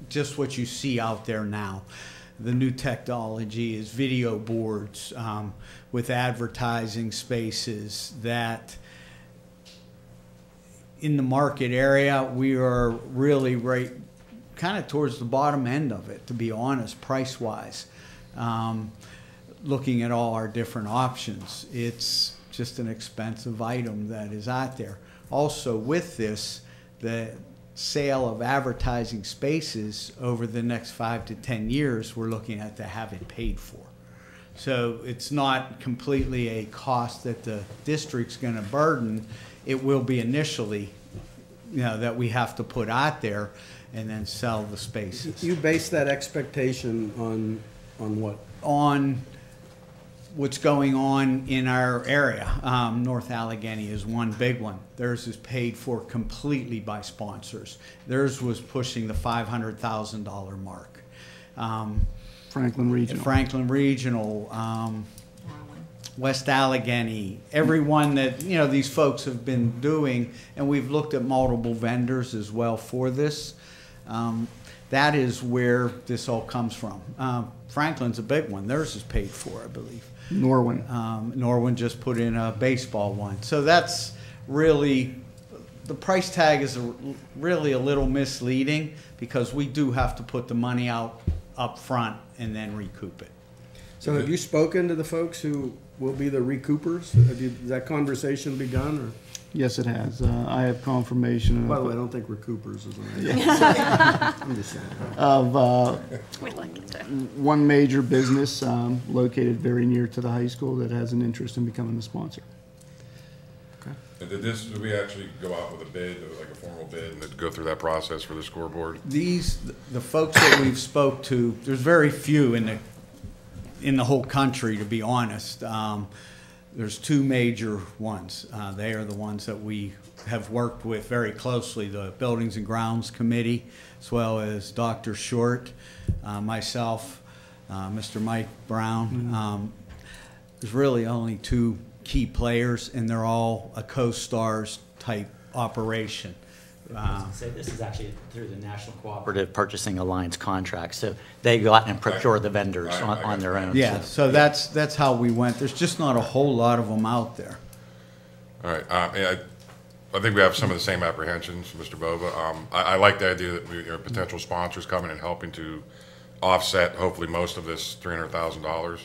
just what you see out there now. The new technology is video boards with advertising spaces that in the market area, we are really right kind of towards the bottom end of it, to be honest, price-wise. Looking at all our different options, it's just an expensive item that is out there. Also with this, the sale of advertising spaces over the next 5 to 10 years, we're looking at to have it paid for. So it's not completely a cost that the district's going to burden. It will be initially, you know, that we have to put out there and then sell the spaces. You base that expectation on what? On what's going on in our area. North Allegheny is one big one. Theirs is paid for completely by sponsors. Theirs was pushing the $500,000 mark. Franklin Regional. Franklin Regional, West Allegheny, everyone that, you know, these folks have been doing, and we've looked at multiple vendors as well for this. That is where this all comes from. Franklin's a big one. Theirs is paid for, I believe. Norwin. Norwin just put in a baseball one. So that's really, the price tag is really a little misleading because we do have to put the money out up front and then recoup it. So have you spoken to the folks who will be the recoupers? Has that conversation begun? Or? Yes, it has. I have confirmation. By the way, I don't think recoupers is on Yeah. I'm just saying. Of We like it too. one major business located very near to the high school that has an interest in becoming a sponsor. And did we actually go out with a bid, like a formal bid, and then go through that process for the scoreboard? The folks that we've spoke to, there's very few in the whole country, to be honest. There's two major ones. They are the ones that we have worked with very closely, the Buildings and Grounds Committee, as well as Dr. Short, myself, Mr. Mike Brown. There's really only two key players, and they're all a co-stars type operation. So this is actually through the National Cooperative Purchasing Alliance contract, so they go out and procure the vendors on their own. Yeah, so that's how we went. There's just not a whole lot of them out there. All right, I think we have some of the same apprehensions, Mr. Bova. I like the idea that we, potential sponsors coming and helping to offset, hopefully, most of this $300,000.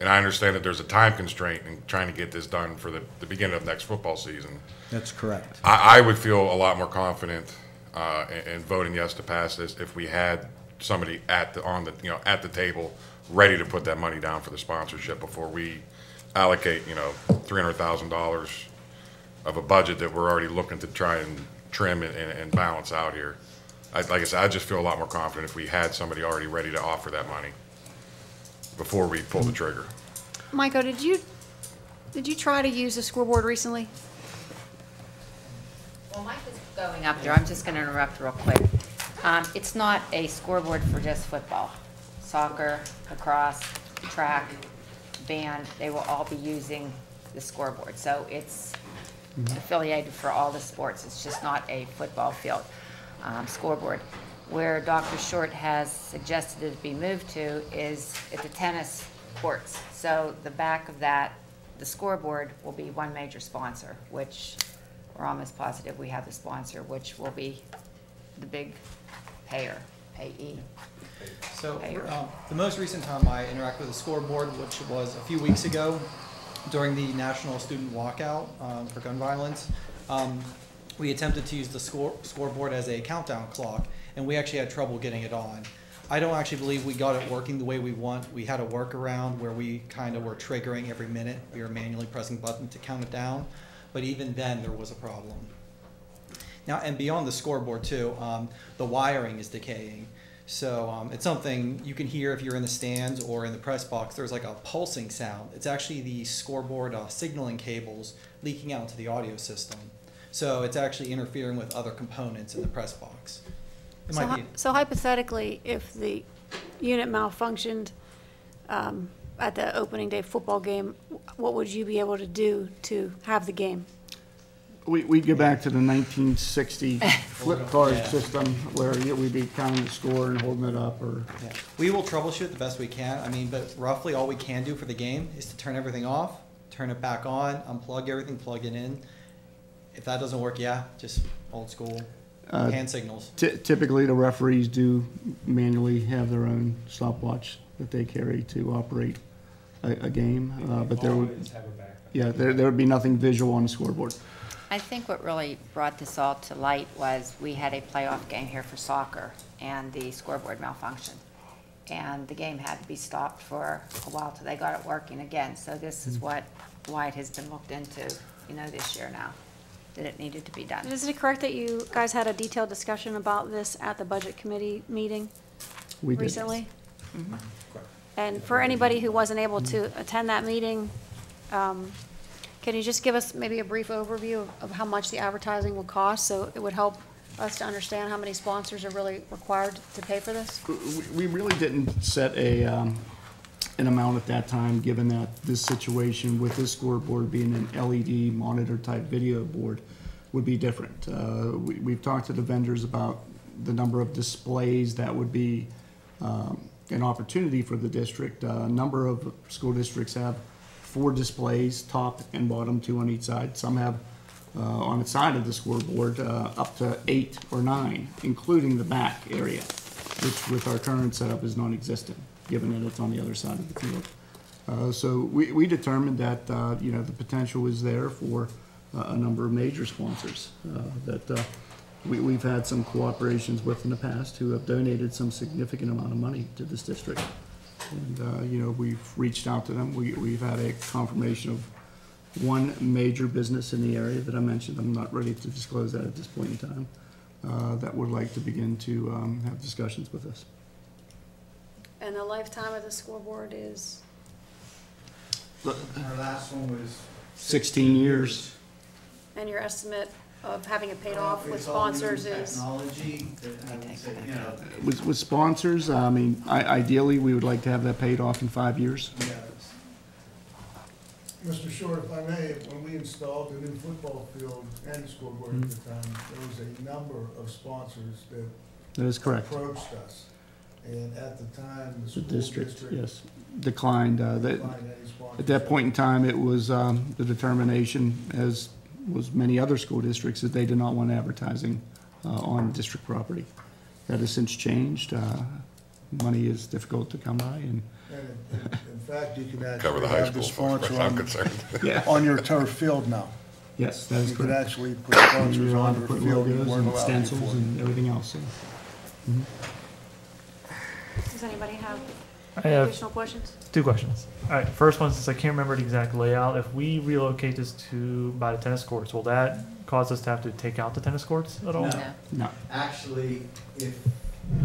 And I understand that there's a time constraint in trying to get this done for the beginning of next football season. That's correct. I would feel a lot more confident in voting yes to pass this if we had somebody at the table ready to put that money down for the sponsorship before we allocate $300,000 of a budget that we're already looking to try and trim and balance out here. Like I said, I just feel a lot more confident if we had somebody already ready to offer that money before we pull the trigger. Michael, did you try to use the scoreboard recently? Well, Mike is going up there. I'm just going to interrupt real quick. It's not a scoreboard for just football. Soccer, lacrosse, track, band, they will all be using the scoreboard. So it's affiliated for all the sports. It's just not a football field scoreboard. Where Dr. Short has suggested it be moved to is at the tennis courts. So the back of that, the scoreboard will be one major sponsor, which we're almost positive we have the sponsor, which will be the big payee. So the most recent time I interacted with the scoreboard, which was a few weeks ago during the National Student Walkout for gun violence, we attempted to use the scoreboard as a countdown clock, and we actually had trouble getting it on. I don't actually believe we got it working the way we want. We had a workaround where we kind of were triggering every minute. We were manually pressing button to count it down, but even then there was a problem. Now, and beyond the scoreboard too, the wiring is decaying. So it's something you can hear if you're in the stands or in the press box. There's like a pulsing sound. It's actually the scoreboard signaling cables leaking out into the audio system. So it's actually interfering with other components in the press box. So hypothetically, if the unit malfunctioned at the opening day football game, what would you be able to do to have the game? We'd go back to the 1960 flip card system where we'd be counting the score and holding it up. Yeah. We will troubleshoot the best we can. I mean, but roughly all we can do for the game is to turn everything off, turn it back on, unplug everything, plug it in. If that doesn't work, yeah, just old school hand signals. Typically, the referees do manually have their own stopwatch that they carry to operate a game, but there would be nothing visual on the scoreboard. I think what really brought this all to light was we had a playoff game here for soccer, and the scoreboard malfunctioned. And the game had to be stopped for a while till they got it working again. So this is why it has been looked into, this year now, that it needed to be done. Is it correct that you guys had a detailed discussion about this at the budget committee meeting recently? Mm-hmm. And for anybody who wasn't able to attend that meeting, can you just give us maybe a brief overview of how much the advertising will cost, so it would help us to understand how many sponsors are really required to pay for this? We really didn't set an amount at that time, given that this situation with this scoreboard being an LED monitor type video board would be different. We've talked to the vendors about the number of displays that would be an opportunity for the district. A number of school districts have 4 displays, top and bottom, 2 on each side. Some have on the side of the scoreboard up to 8 or 9, including the back area, which with our current setup is non-existent, given that it's on the other side of the field. So we determined that the potential is there for a number of major sponsors that we've had some cooperations with in the past who have donated some significant amount of money to this district. And, we've reached out to them. We've had a confirmation of one major business in the area that I mentioned. I'm not ready to disclose that at this point in time, that would like to begin to have discussions with us. And the lifetime of the scoreboard is? Our last one was 16 years. And your estimate of having it paid off with sponsors is? Technology, With sponsors, I mean, ideally, we would like to have that paid off in 5 years. Mr. Short, if I may, when we installed the new football field and scoreboard at the time, there was a number of sponsors That is correct. approached us. And at the time, the The school district, district yes, declined. declined any sponsorship. At that point in time, it was the determination, as was many other school districts, that they did not want advertising on district property. That has since changed. Money is difficult to come by, and In fact, you can Cover the actually high have the school folks, sponsor as I'm on, concerned. on your turf field now. yes, that is You can correct. actually put sponsors You're on allowed to your put field you logos weren't and allowed stencils before. and everything else. So. Mhm. Does anybody have I have additional questions? 2 questions. All right, first one, since I can't remember the exact layout, if we relocate this to by the tennis courts, will that cause us to have to take out the tennis courts at all? No. No. Actually, if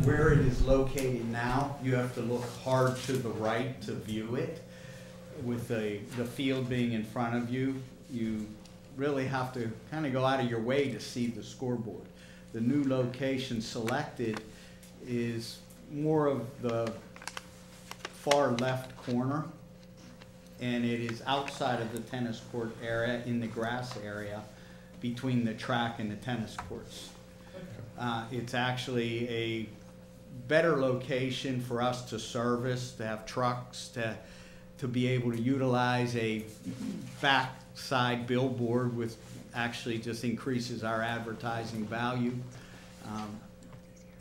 where it is located now, you have to look hard to the right to view it. With the field being in front of you, you really have to kind of go out of your way to see the scoreboard. The new location selected is more of the far left corner, and it is outside of the tennis court area, in the grass area, between the track and the tennis courts. It's actually a better location for us to service, to have trucks, to be able to utilize a backside billboard, with actually just increases our advertising value.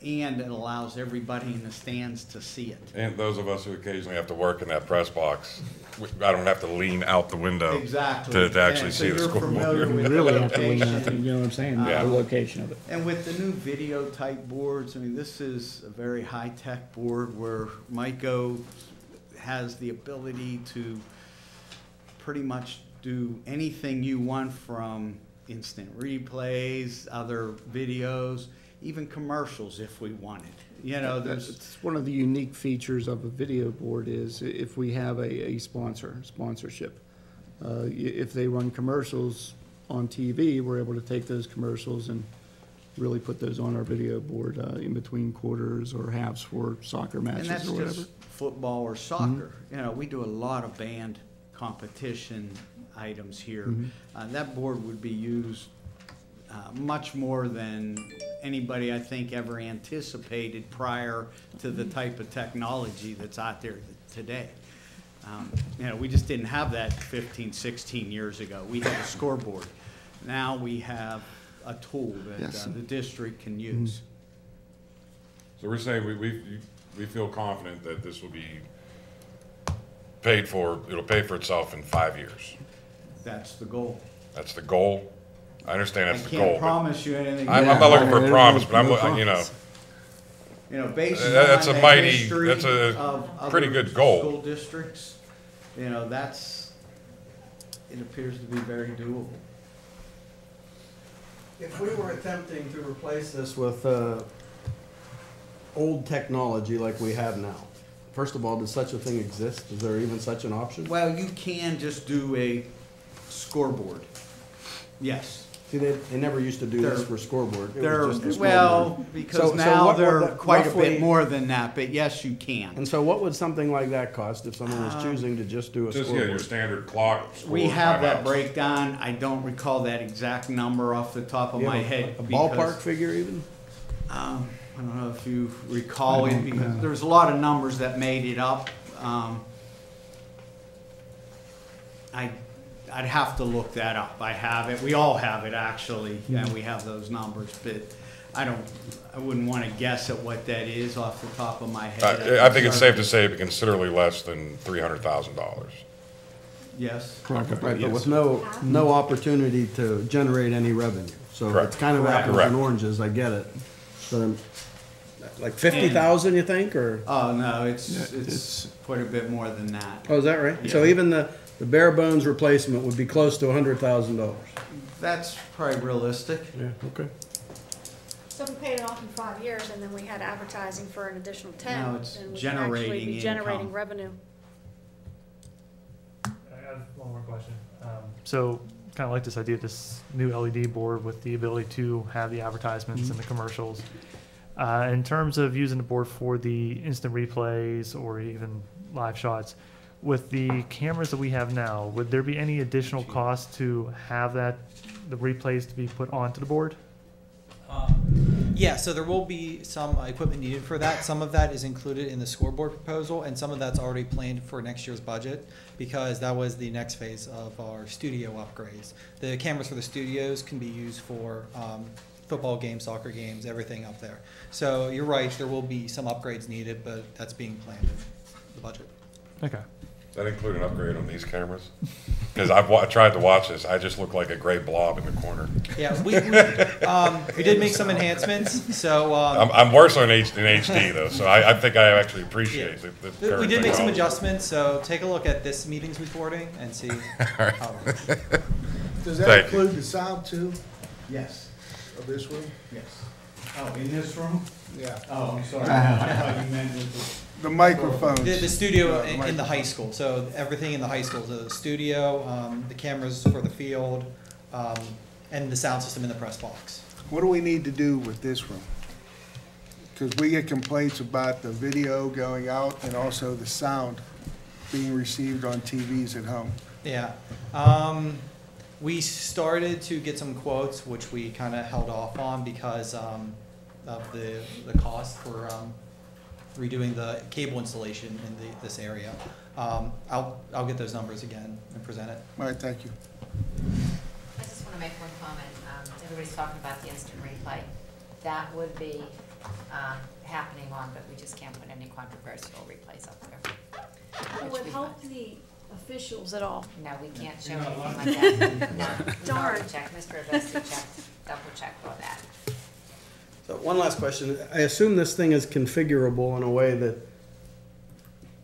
And it allows everybody in the stands to see it. And those of us who occasionally have to work in that press box, I don't have to lean out the window Exactly. to actually Yeah, so see the you're scoreboard. familiar with You the really have to lean out, location. you know what I'm saying? Yeah. The location of it. And with the new video type boards, I mean, this is a very high-tech board where Myco has the ability to pretty much do anything you want, from instant replays, other videos, even commercials if we wanted. You know, there's, It's one of the unique features of a video board is if we have a sponsorship. If they run commercials on TV, we're able to take those commercials and really put those on our video board in between quarters or halves for soccer and matches that's or whatever. just football or soccer. You know, we do a lot of band competition items here. That board would be used much more than anybody, I think, ever anticipated prior to the type of technology that's out there today. You know, we just didn't have that 15, 16 years ago. We had a scoreboard. Now we have a tool that Yes. the district can use. So we're saying we feel confident that this will be paid for, it'll pay for itself in 5 years. That's the goal. That's the goal. I understand that's I the goal. can't but promise you anything. I'm Yeah. not looking for a No promise, but I'm, promise. you know, You know, based on That's a the mighty- history that's a of pretty other good goal. School districts, you know, it appears to be very doable. If we were attempting to replace this with old technology like we have now, first of all, does such a thing exist? Is there even such an option? Well, you can just do a scoreboard. Yes. See, they never used to do this They're- for scoreboard. It They're, was just a well, scoreboard. because So now what would they're that quite a roughly- bit more than that, but yes, you can. And so what would something like that cost if someone was choosing to just do a just, scoreboard? yeah, your standard clock. We score, have that timeouts. breakdown. I don't recall that exact number off the top of You my have head. a because- ballpark figure even? I don't know if you recall I it, don't because know. there's a lot of numbers that made it up. I'd have to look that up. I have it. We all have it, actually, and we have those numbers, but I wouldn't want to guess at what that is off the top of my head. I think it's safe to say it'd be considerably less than $300,000. Yes. Right, but with no opportunity to generate any revenue. So Correct. it's kind of Correct. apples and oranges, I get it. But like 50,000, you think, or? Oh, no, Yeah, it's quite a bit more than that. Oh, is that right? So Yeah. even the bare bones replacement would be close to $100,000. That's probably realistic. Yeah, okay. So if we paid it off in 5 years and then we had advertising for an additional 10, Now it's then we can actually generating be generating income. revenue. I have one more question. So, kind of like this idea of this new LED board with the ability to have the advertisements and the commercials. In terms of using the board for the instant replays or even live shots, with the cameras that we have now, would there be any additional cost to have the replays to be put onto the board? Yeah, so there will be some equipment needed for that. Some of that is included in the scoreboard proposal, and some of that's already planned for next year's budget, because that was the next phase of our studio upgrades. The cameras for the studios can be used for football games, soccer games, everything up there. So you're right, there will be some upgrades needed, but that's being planned in the budget. Okay. Does that include an upgrade on these cameras? Because I've tried to watch this, I just look like a gray blob in the corner. Yeah, we did make some enhancements, so. I'm worse in HD though, so I think I actually appreciate the We did make some technology. adjustments, so take a look at this meeting's recording and see. Right. how it works. Does that Thank you. include the sound too, Yes. of this room? Yes. Oh, in this room? Yeah. Oh, I'm sorry. I thought you meant with The microphones. The studio in the microphones. high school, so everything in the high school, the studio, the cameras for the field, and the sound system in the press box. What do we need to do with this room? Because we get complaints about the video going out and also the sound being received on TVs at home. Yeah. We started to get some quotes, which we kind of held off on because of the cost for redoing the cable installation in this area. I'll get those numbers again and present it. All right, thank you. I just want to make one comment. Everybody's talking about the instant replay. That would be happening on, but we just can't put any controversial replays up there. It would help the officials at all. No, we can't show anything like that. No. Darn. Check, Mr. Augusta checked, double checked all that. So one last question. I assume this thing is configurable in a way that,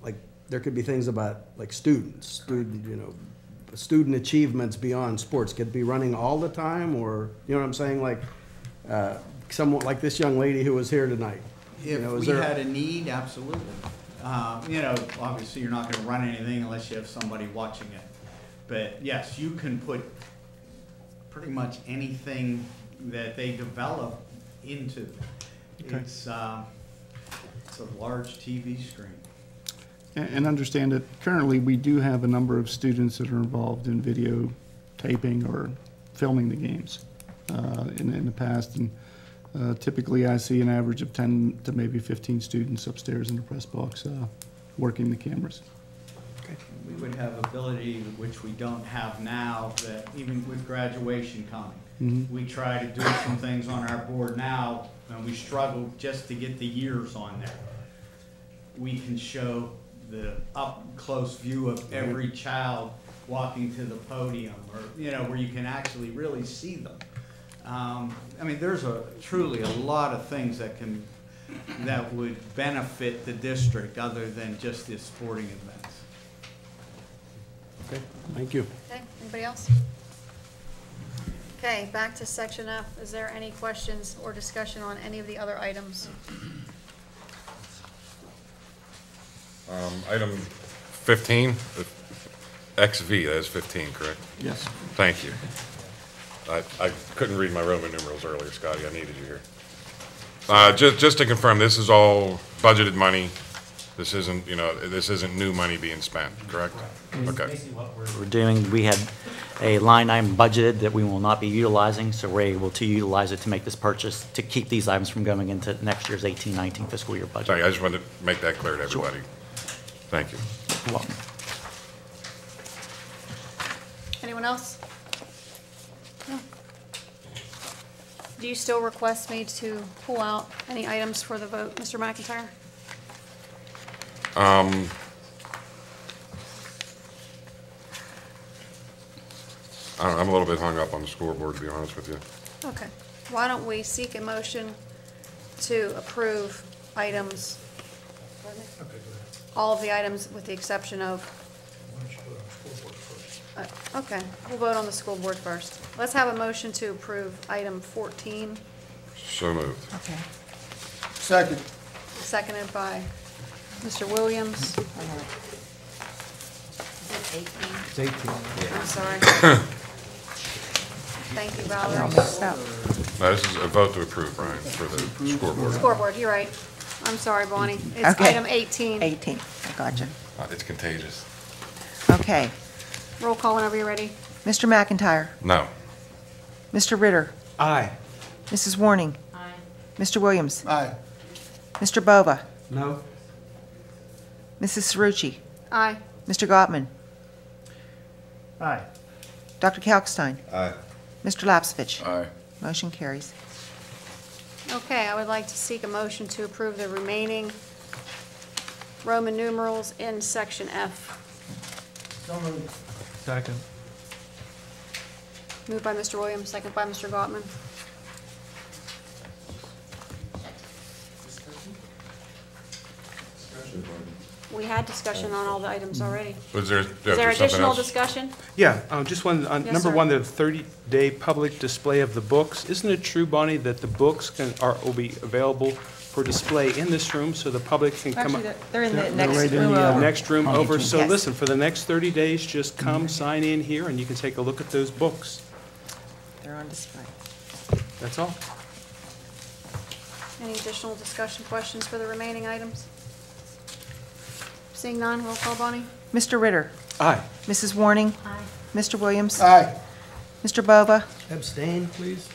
like, there could be things about, like, student, student achievements beyond sports. Could it be running all the time, or, you know what I'm saying? Like, someone like this young lady who was here tonight. If is we there- had a need, absolutely. You know, obviously, you're not gonna run anything unless you have somebody watching it. But yes, you can put pretty much anything that they develop into it. Okay. It's a large TV screen. And understand that currently, we do have a number of students that are involved in video taping or filming the games in the past. And typically, I see an average of 10 to maybe 15 students upstairs in the press box working the cameras. We would have ability, which we don't have now, that even with graduation coming, we try to do some things on our board now, and we struggle just to get the years on there. We can show the up-close view of every child walking to the podium, or, you know, where you can actually really see them. I mean, there's truly a lot of things that would benefit the district other than just the sporting events. Okay, thank you. Okay, anybody else? Okay, back to section F. Is there any questions or discussion on any of the other items? Item 15, XV, that is 15, correct? Yes. Thank you. I couldn't read my Roman numerals earlier, Scotty, I needed you here. Just to confirm, this is all budgeted money. This isn't, this isn't new money being spent, correct? Okay. We're doing, we had a line item budgeted that we will not be utilizing, so we're able to utilize it to make this purchase, to keep these items from going into next year's 18-19 fiscal year budget. Sorry, I just wanted to make that clear to everybody. Thank you. You're welcome. Anyone else? No. Do you still request me to pull out any items for the vote, Mr. McIntyre? I'm a little bit hung up on the scoreboard, to be honest with you. Okay. Why don't we seek a motion to approve items, all of the items with the exception of, okay, we'll vote on the school board first. Let's have a motion to approve item 14, So moved. Okay. Second. seconded by Mr. Williams. Is it 18? It's 18. I'm sorry. Thank you, Valerie. No, this is a vote to approve, Brian, for the scoreboard. Scoreboard, you're right. I'm sorry, Bonnie. It's Okay. item 18. 18, I gotcha. It's contagious. Okay. Roll call whenever you're ready. Mr. McIntyre? No. Mr. Ritter? Aye. Mrs. Warning? Aye. Mr. Williams? Aye. Mr. Bova? No? Mrs. Cerrucci? Aye. Mr. Gottman? Aye. Dr. Kalkstein? Aye. Mr. Lapsevich? Aye. Motion carries. Okay, I would like to seek a motion to approve the remaining Roman numerals in section F. Second. Moved by Mr. Williams, second by Mr. Gottman. We had discussion on all the items already. Was there, Is there additional discussion? Yeah, just one, Yes, number sir. one, the 30-day public display of the books. Isn't it true, Bonnie, that the books will be available for display in this room so the public can come Actually, up? they're in the They're next right in room the, over. Next room over. So Yes. listen, for the next 30 days, just come sign in here and you can take a look at those books. They're on display. That's all. Any additional discussion, questions for the remaining items? Seeing none, roll call, Bonnie? Mr. Ritter? Aye. Mrs. Warning? Aye. Mr. Williams? Aye. Mr. Bova? Abstain, please?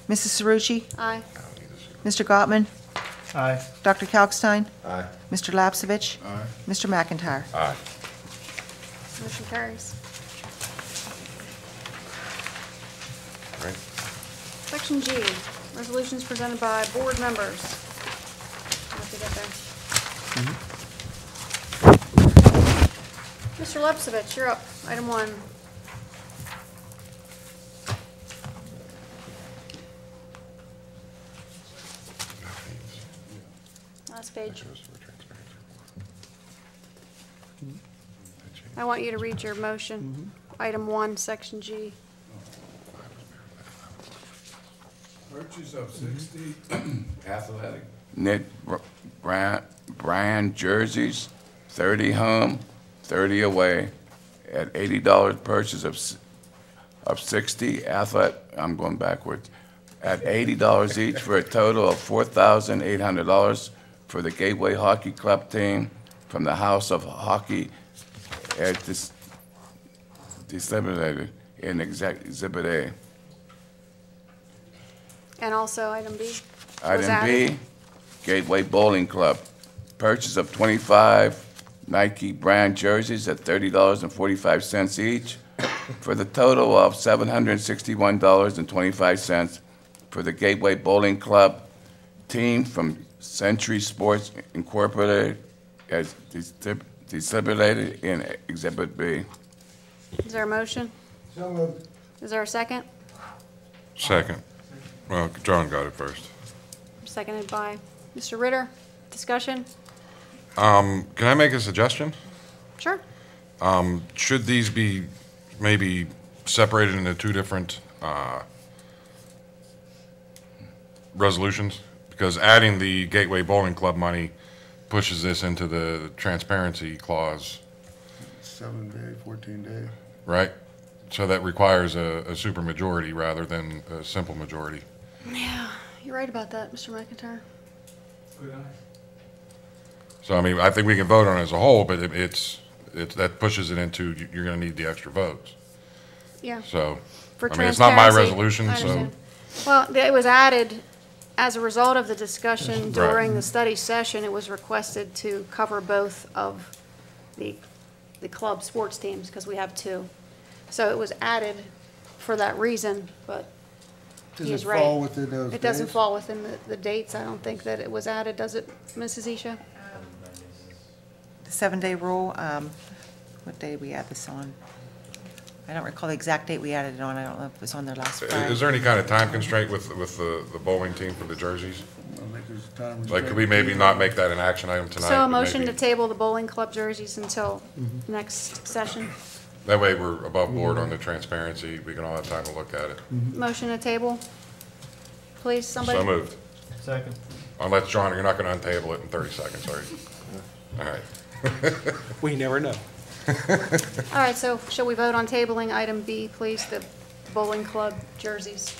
Mrs. Cerrucci? Aye. Mr. Gottman? Aye. Dr. Kalkstein? Aye. Mr. Lapsevich? Aye. Mr. McIntyre? Aye. Motion carries. Right. Section G, resolutions presented by board members. I'll have to get there. Mr. Lepsevich, you're up. Item 1. Last page. I want you to read your motion. Item 1, Section G. Purchase of 60 athletic knit brand jerseys, 30 home, 30 away, at $80 purchase of 60 I'm going backwards, at $80 each for a total of $4,800 for the Gateway Hockey Club team from the House of Hockey at this disseminated in Exhibit A. And also item B. was Item added. B, Gateway Bowling Club, purchase of 25 Nike brand jerseys at $30.45 each for the total of $761.25 for the Gateway Bowling Club team from Century Sports Incorporated as disseminated in Exhibit B. Is there a motion? So moved. Is there a second? Second. Well, John got it first. Seconded by Mr. Ritter. Discussion? Can I make a suggestion? Sure. Should these be maybe separated into two different resolutions? Because adding the Gateway Bowling Club money pushes this into the transparency clause, 7 day, 14 day. right? So that requires a supermajority rather than a simple majority. Yeah, you're right about that, Mr. McIntyre. So, I mean, I think we can vote on it as a whole, but that pushes it into, you're gonna need the extra votes. Yeah. So, For I mean, it's not my transparency, resolution, I so. understand. Well, it was added as a result of the discussion Right. during the study session. It was requested to cover both of the club sports teams, because we have two. So it was added for that reason, but Does he is it right. fall within those It doesn't days? fall within the dates. I don't think that it was added, does it, Mrs. Isha? The 7-day rule, what day did we add this on? I don't recall the exact date we added it on. I don't know if it was on there last Friday. Is there any kind of time constraint with the bowling team for the jerseys? I think there's a time Like, could we maybe not make that an action item tonight? So a but motion to maybe- table the bowling club jerseys until Mm-hmm. next session. That way we're above board on the transparency. We can all have time to look at it. Motion to table, please, somebody? So moved. Second. Unless, John, you're not gonna untable it in 30 seconds, are you? All right. We never know. All right, so shall we vote on tabling item B, please, the bowling club jerseys?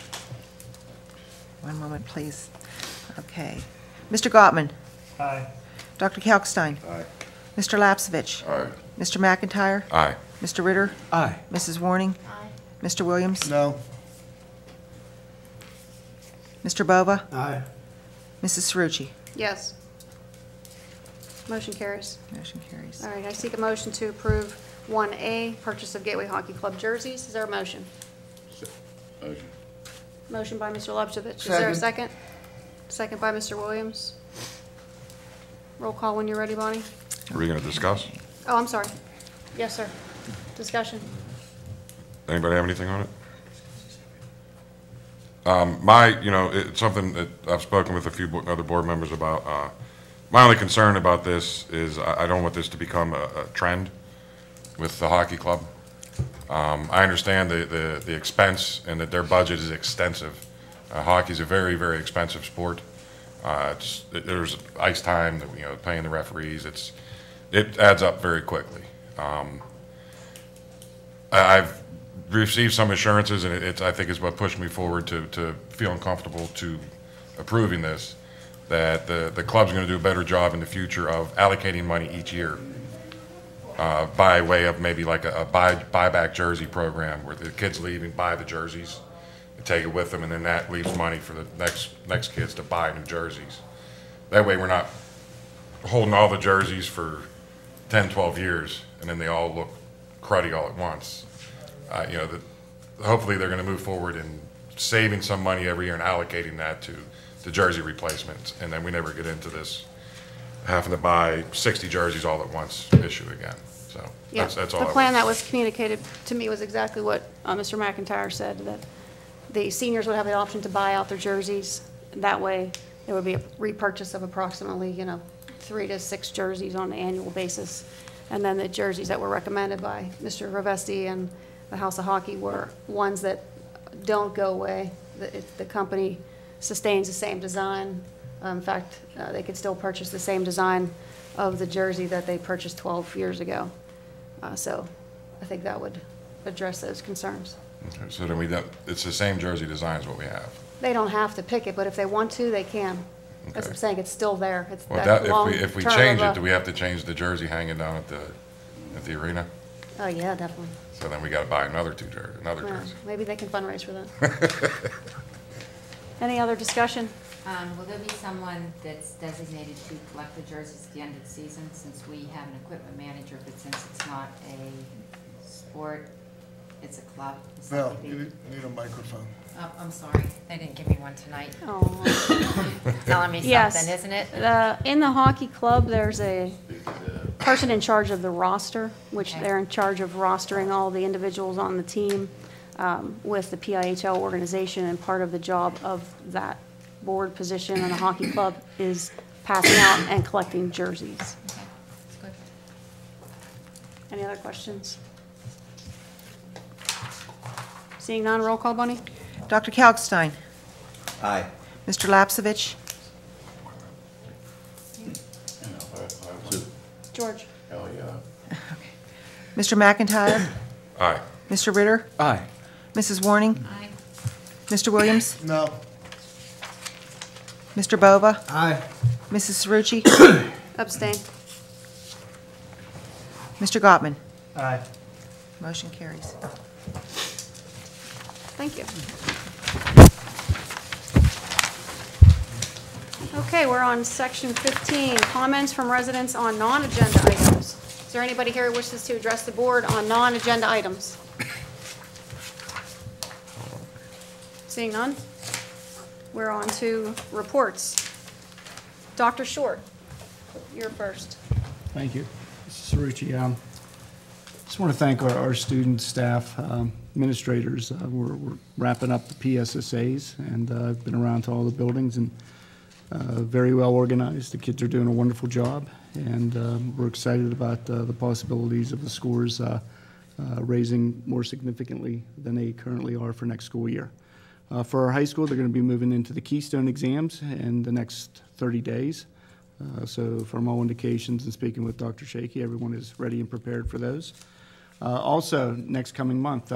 One moment, please. Okay. Mr. Gottman? Aye. Dr. Kalkstein? Aye. Mr. Lapsevich? Aye. Mr. McIntyre? Aye. Mr. Ritter? Aye. Mrs. Warning? Aye. Mr. Williams? No. Mr. Bova? Aye. Mrs. Cerucci? Yes. Motion carries. Motion carries. All right, I seek a motion to approve 1A, purchase of Gateway Hockey Club jerseys. Is there a motion? Motion. Motion by Mr. Lepsevich. Is there a second? Second by Mr. Williams. Roll call when you're ready, Bonnie. Are we going to discuss? Oh, I'm sorry. Yes, sir. Discussion. Anybody have anything on it? It's something that I've spoken with a few other board members about. My only concern about this is I don't want this to become a trend with the hockey club. I understand the expense and that their budget is extensive. Hockey's a very, very expensive sport. There's ice time, paying the referees. It adds up very quickly. I've received some assurances, and I think is what pushed me forward to feeling comfortable to approving this, that the club's going to do a better job in the future of allocating money each year by way of maybe like a buyback jersey program where the kids leave and buy the jerseys and take it with them, and then that leaves money for the next kids to buy new jerseys. That way we're not holding all the jerseys for 10, 12 years, and then they all look cruddy all at once. Hopefully they're going to move forward in saving some money every year and allocating that to jersey replacements, and then we never get into this having to buy 60 jerseys all at once issue again. So Yeah, that's all. the plan that was communicated to me was exactly what Mr. McIntyre said, that the seniors would have the option to buy out their jerseys. That way, there would be a repurchase of approximately, 3 to 6 jerseys on an annual basis. And then the jerseys that were recommended by Mr. Ravesti and the House of Hockey were ones that don't go away. The company sustains the same design. In fact, they could still purchase the same design of the jersey that they purchased 12 years ago. So I think that would address those concerns. Okay, so then it's the same jersey design as what we have. They don't have to pick it, but if they want to, they can. That's what I'm saying, it's still there. It's Well, that long if we term change of it, do we have to change the jersey hanging down at the arena? Oh, yeah, definitely. So then we got to buy another jersey. Yeah, maybe they can fundraise for that. Any other discussion? Will there be someone that's designated to collect the jerseys at the end of the season, since we have an equipment manager, but since it's not a sport, it's a club? Is that Val, what they- you need a microphone. Oh, I'm sorry, they didn't give me one tonight. Oh. Telling me Yes. something, isn't it? In the hockey club, there's a person in charge of the roster, which Okay. they're in charge of rostering all the individuals on the team with the PIHL organization, and part of the job of that board position in the hockey club is passing out and collecting jerseys. Okay, that's good. Any other questions? Seeing none, roll call, Bunny? Dr. Kalkstein? Aye. Mr. Lapsevich? George? Hell yeah. Mr. McIntyre? Aye. Mr. Ritter? Aye. Mrs. Warning? Aye. Mr. Williams? No. Mr. Bova? Aye. Mrs. Cerucci? Abstain. Mr. Gottman? Aye. Motion carries. Thank you. Okay, we're on section 15, comments from residents on non-agenda items. Is there anybody here who wishes to address the board on non-agenda items? Seeing none, we're on to reports. Dr. Short, you're first. Thank you. Mrs. Cerucci, just want to thank our students, staff, administrators. We're wrapping up the PSSAs, and I've been around to all the buildings, and very well organized. The kids are doing a wonderful job, and we're excited about the possibilities of the scores raising more significantly than they currently are for next school year. For our high school, they're going to be moving into the Keystone exams in the next 30 days. So from all indications and speaking with Dr. Shaky, everyone is ready and prepared for those. Also, next coming month,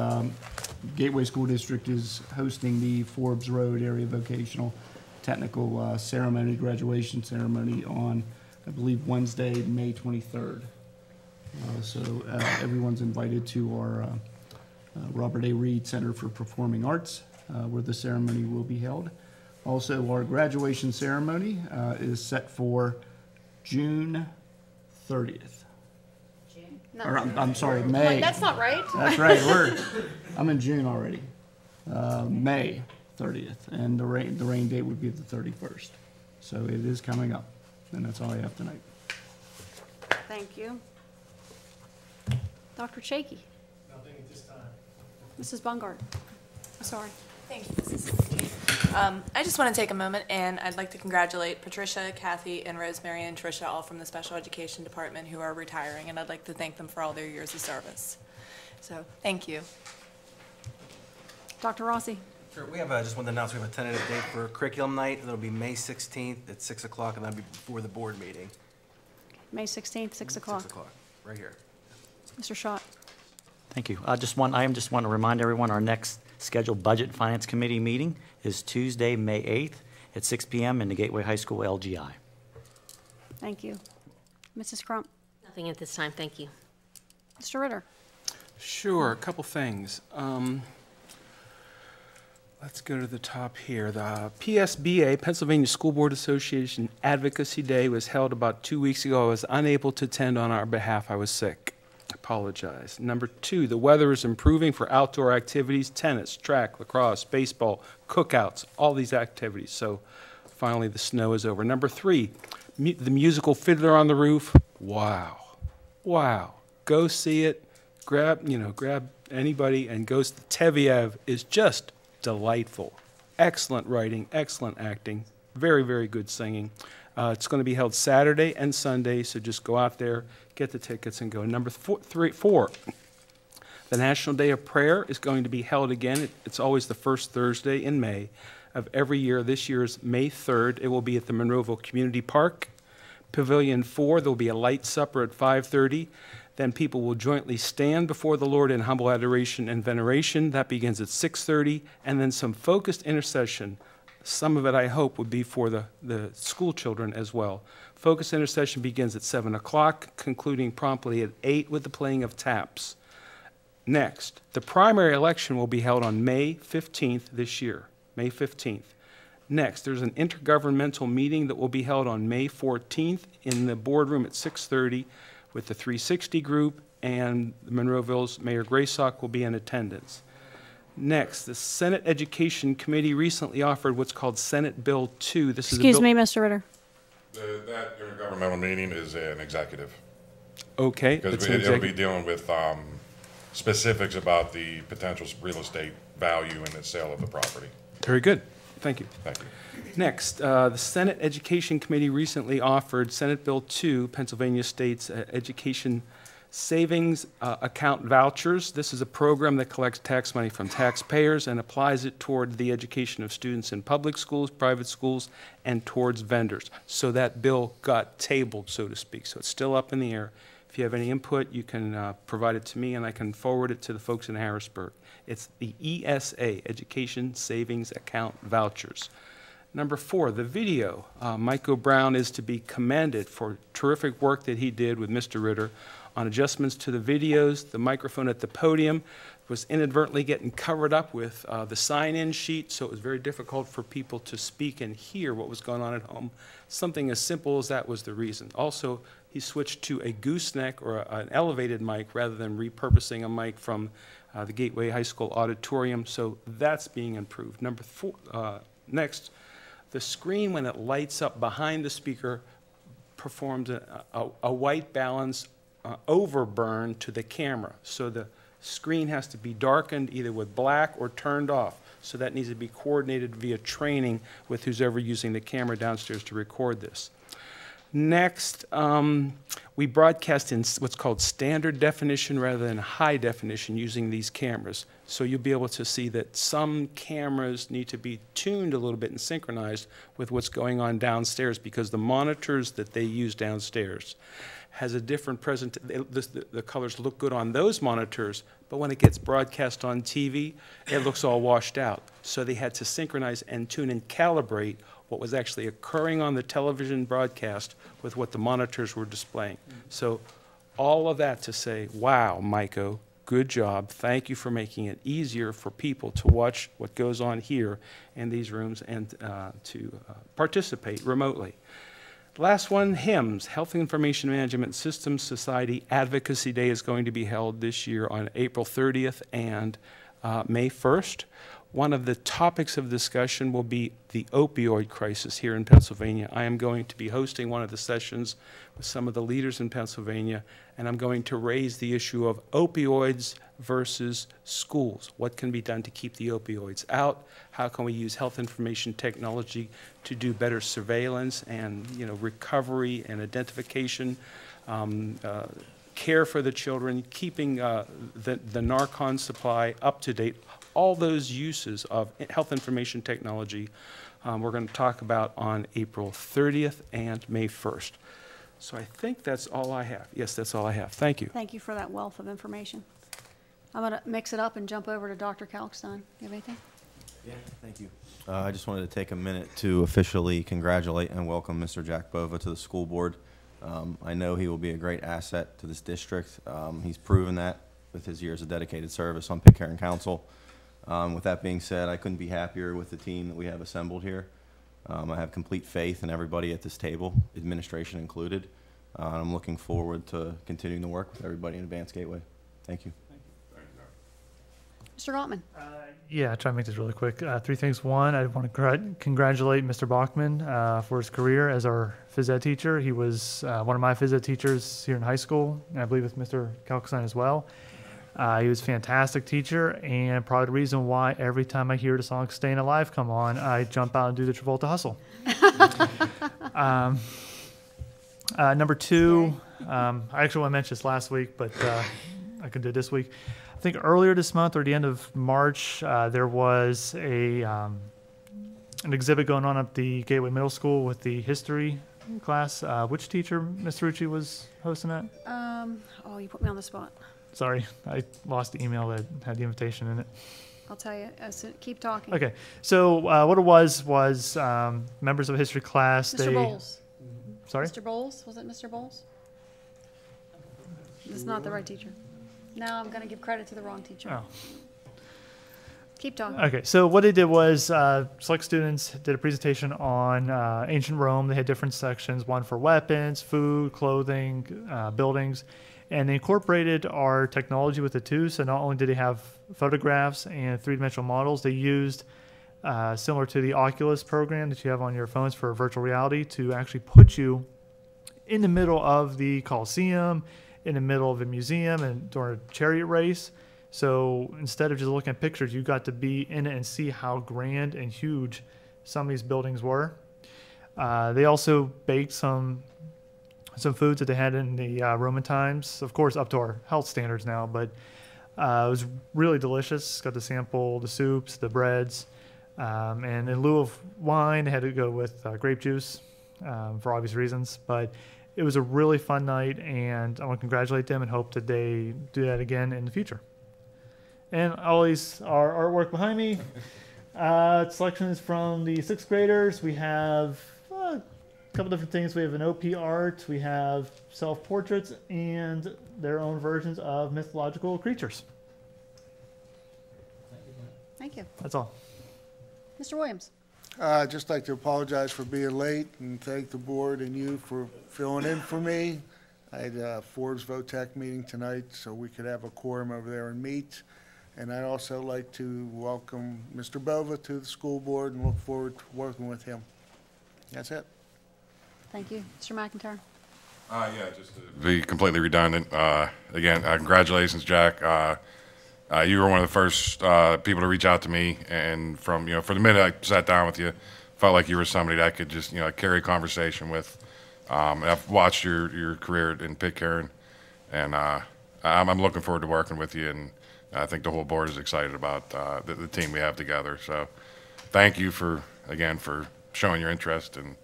Gateway School District is hosting the Forbes Road Area Vocational Technical ceremony, graduation ceremony on I believe, Wednesday, May 23rd. So everyone's invited to our Robert A. Reed Center for Performing Arts, where the ceremony will be held. Also, our graduation ceremony is set for June 30th. No. Or, I'm sorry, Wait, May. that's not right. That's right. I'm in June already. May 30th, and the rain date would be the 31st. So it is coming up, and that's all I have tonight. Thank you. Dr. Shaky. Nothing at this time. Mrs. Bungard. I'm sorry. Thank you, Mrs. I just want to take a moment, and I'd like to congratulate Patricia, Kathy, and Rosemary and Tricia, all from the Special Education Department, who are retiring, and I'd like to thank them for all their years of service. So, thank you. Dr. Rossi. Sure, we have, just wanted to announce we have a tentative date for curriculum night. That'll be May 16th at 6 o'clock, and that'll be before the board meeting. May 16th, 6 o'clock. 6 o'clock, right here. Mr. Schott. Thank you. I just want to remind everyone our next scheduled Budget and Finance Committee meeting is Tuesday, May 8th at 6 p.m. in the Gateway High School LGI. Thank you. Mrs. Crump. Nothing at this time, thank you. Mr. Ritter. Sure, a couple things. Let's go to the top here. The PSBA, Pennsylvania School Board Association Advocacy Day, was held about 2 weeks ago. I was unable to attend on our behalf. I was sick. I apologize. Number 2, the weather is improving for outdoor activities, tennis, track, lacrosse, baseball, cookouts, all these activities. So finally the snow is over. Number 3, the musical Fiddler on the Roof. Wow. Wow. Go see it. Grab anybody and go. Tevyev is just delightful. Excellent writing, excellent acting, very, very good singing. It's going to be held Saturday and Sunday, so just go out there, get the tickets, and go. Number 4, the National Day of Prayer is going to be held again. It's always the first Thursday in May of every year. This year is May 3rd. It will be at the Monroeville Community Park. Pavilion 4, there will be a light supper at 5:30. Then people will jointly stand before the Lord in humble adoration and veneration. That begins at 6:30, and then some focused intercession. Some of it, I hope, would be for the school children as well. Focused intercession begins at 7 o'clock, concluding promptly at 8 with the playing of taps. Next, the primary election will be held on May 15th this year, May 15th. Next, there's an intergovernmental meeting that will be held on May 14th in the boardroom at 6:30. With the 360 group, and Monroeville's Mayor Graysock will be in attendance. Next, the Senate Education Committee recently offered what's called Senate Bill 2. This Excuse is me, Mr. Ritter. That intergovernmental meeting is an executive. Okay. Because it'll be dealing with specifics about the potential real estate value and the sale of the property. Very good. Thank you. Thank you. Next, the Senate Education Committee recently offered Senate Bill 2, Pennsylvania State's Education Savings Account Vouchers. This is a program that collects tax money from taxpayers and applies it toward the education of students in public schools, private schools, and towards vendors. So that bill got tabled, so to speak. So it's still up in the air. If you have any input, you can provide it to me, and I can forward it to the folks in Harrisburg. It's the ESA, Education Savings Account Vouchers. Number 4, the video. Mike O'Brown is to be commended for terrific work that he did with Mr. Ritter on adjustments to the videos. The microphone at the podium was inadvertently getting covered up with the sign-in sheet, so it was very difficult for people to speak and hear what was going on at home. Something as simple as that was the reason. Also, he switched to a gooseneck or an elevated mic rather than repurposing a mic from the Gateway High School auditorium, so that's being improved. Number 4, next, the screen, when it lights up behind the speaker, performs a white balance overburn to the camera. So the screen has to be darkened either with black or turned off. So that needs to be coordinated via training with who's ever using the camera downstairs to record this. Next, we broadcast in what's called standard definition rather than high definition using these cameras. So you'll be able to see that some cameras need to be tuned a little bit and synchronized with what's going on downstairs because the monitors that they use downstairs has a different the colors look good on those monitors, but when it gets broadcast on TV, it looks all washed out. So they had to synchronize and tune and calibrate what was actually occurring on the television broadcast with what the monitors were displaying. So all of that to say, wow, Maiko, good job. Thank you for making it easier for people to watch what goes on here in these rooms and to participate remotely. Last one, HIMSS, Health Information Management Systems Society Advocacy Day is going to be held this year on April 30th and May 1st. One of the topics of discussion will be the opioid crisis here in Pennsylvania. I am going to be hosting one of the sessions with some of the leaders in Pennsylvania, and I'm going to raise the issue of opioids versus schools. What can be done to keep the opioids out? How can we use health information technology to do better surveillance and, you know, recovery and identification, care for the children, keeping the Narcan supply up to date? All those uses of health information technology we're going to talk about on April 30th and May 1st. So I think that's all I have. Yes, that's all I have. Thank you. Thank you for that wealth of information. I'm going to mix it up and jump over to Dr. Kalkstein. You have anything? Yeah, thank you. I just wanted to take a minute to officially congratulate and welcome Mr. Jack Bova to the school board. I know he will be a great asset to this district. He's proven that with his years of dedicated service on Pitcairn Council. With that being said, I couldn't be happier with the team that we have assembled here. I have complete faith in everybody at this table, administration included. I'm looking forward to continuing to work with everybody in Advanced Gateway. Thank you. Mr. Gottman. Yeah, I'll try to make this really quick. Three things. One, I want to congratulate Mr. Bachman for his career as our phys ed teacher. He was one of my phys ed teachers here in high school, and I believe with Mr. Kalkstein as well. He was a fantastic teacher, and probably the reason why every time I hear the song Staying Alive come on, I jump out and do the Travolta hustle. Number two, I actually want to mention this last week, but I could do it this week. I think earlier this month or the end of March, there was an exhibit going on at the Gateway Middle School with the history class. Which teacher, Ms. Rucci, was hosting that? Oh, you put me on the spot. Sorry, I lost the email that had the invitation in it. I'll tell you. Keep talking. Okay, so what it was members of a history class. Mr. Bowles. Sorry? Mr. Bowles? Was it Mr. Bowles? This is not the right teacher. Now I'm going to give credit to the wrong teacher. Oh. Keep talking. Okay, so what they did was select students did a presentation on ancient Rome. They had different sections, one for weapons, food, clothing, buildings. And they incorporated our technology with it too. So not only did they have photographs and three-dimensional models, they used, similar to the Oculus program that you have on your phones for virtual reality, to actually put you in the middle of the Coliseum, in the middle of a museum, and during a chariot race. So instead of just looking at pictures, you got to be in it and see how grand and huge some of these buildings were. They also baked some foods that they had in the Roman times, of course up to our health standards now, but it was really delicious. Got to sample the soups, the breads, and in lieu of wine, they had to go with grape juice for obvious reasons. But it was a really fun night, and I want to congratulate them and hope that they do that again in the future. And always our artwork behind me, selections from the sixth graders. We have a couple different things. We have an OP art, we have self-portraits, and their own versions of mythological creatures. Thank you. That's all. Mr. Williams. I'd just like to apologize for being late and thank the board and you for filling in for me. I had a Forbes VOTEC meeting tonight, so we could have a quorum over there and meet. And I'd also like to welcome Mr. Bova to the school board and look forward to working with him. That's it. Thank you. Mr. McIntyre. Yeah, just to be completely redundant, again, congratulations, Jack. You were one of the first people to reach out to me, and from, for the minute I sat down with you, felt like you were somebody that I could just, carry a conversation with. And I've watched your career in Pitcairn, and I'm looking forward to working with you, and I think the whole board is excited about the team we have together. So thank you again for showing your interest, and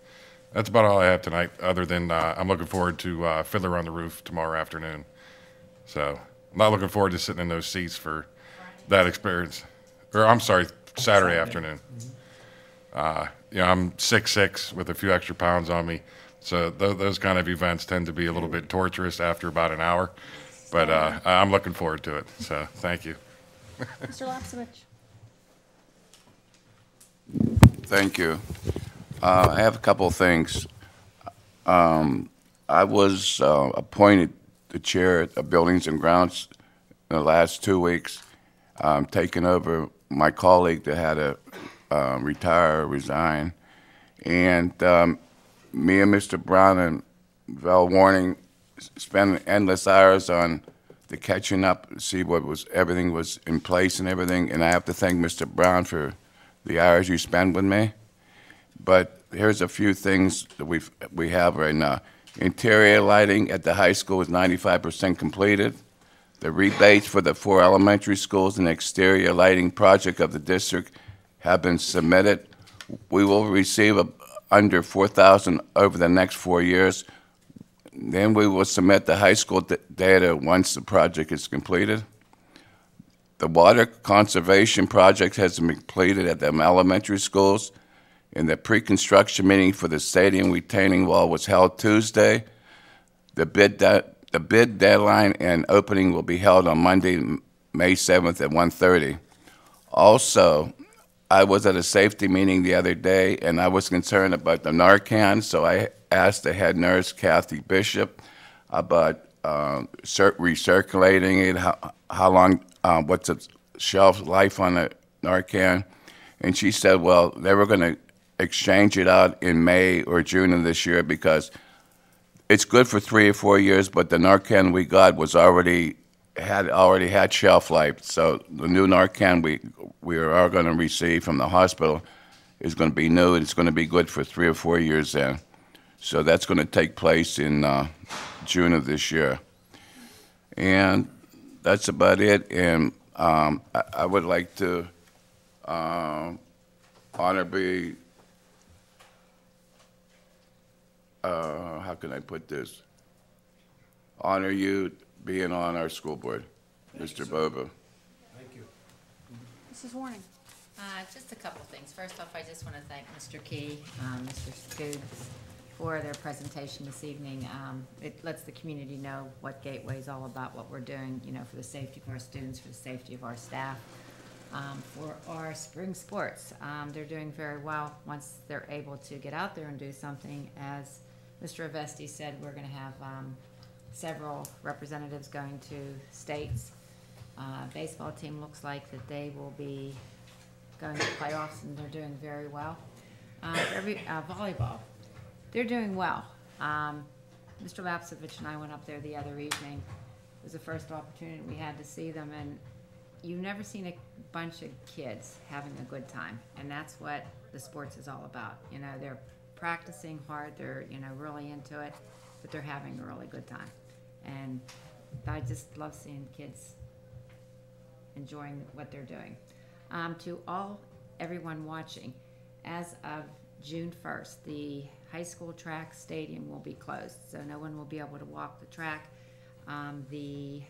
That's about all I have tonight, other than I'm looking forward to Fiddler on the Roof tomorrow afternoon. So I'm not looking forward to sitting in those seats for that experience. Or I'm sorry, Saturday afternoon. I'm 6'6" with a few extra pounds on me. So those kind of events tend to be a little bit torturous after about an hour. But I'm looking forward to it. So thank you. Mr. Lapsevich. Thank you. I have a couple of things. I was appointed the chair of Buildings and Grounds in the last 2 weeks, taking over my colleague that had to retire or resign. And me and Mr. Brown and Val Warning spent endless hours on the catching up, see everything was in place and everything. And I have to thank Mr. Brown for the hours you spend with me. But here's a few things that we have right now. Interior lighting at the high school is 95% completed. The rebates for the 4 elementary schools and exterior lighting project of the district have been submitted. We will receive under $4,000 over the next 4 years. Then we will submit the high school data once the project is completed. The water conservation project has been completed at the elementary schools, and the pre-construction meeting for the stadium retaining wall was held Tuesday. The bid deadline and opening will be held on Monday, May 7th at 1:30. Also, I was at a safety meeting the other day, and I was concerned about the Narcan, so I asked the head nurse, Kathy Bishop, about recirculating it, how long, what's the shelf life on the Narcan. And she said, well, they were going to exchange it out in May or June of this year because it's good for 3 or 4 years, but the Narcan we got was already had shelf life. So the new Narcan we are going to receive from the hospital is going to be new, and it's going to be good for 3 or 4 years then. So that's going to take place in June of this year. And that's about it. And I would like to honor how can I put this? Honor you being on our school board, Mr. Bova. Thank you. Mrs. Warning. Just a couple things. First off, I just want to thank Mr. Key, Mr. Scoots for their presentation this evening. It lets the community know what Gateway is all about, what we're doing, for the safety of our students, for the safety of our staff, for our spring sports. They're doing very well once they're able to get out there and do something. As Mr. Avesti said, we're going to have several representatives going to states. Baseball team looks like that they will be going to playoffs, and they're doing very well. Volleyball, they're doing well. Mr. Lapsevich and I went up there the other evening. It was the first opportunity we had to see them, and you've never seen a bunch of kids having a good time, and that's what the sports is all about. They're practicing hard, they're really into it, but they're having a really good time. And I just love seeing kids enjoying what they're doing. To everyone watching, as of June 1st, the high school track stadium will be closed, so no one will be able to walk the track. The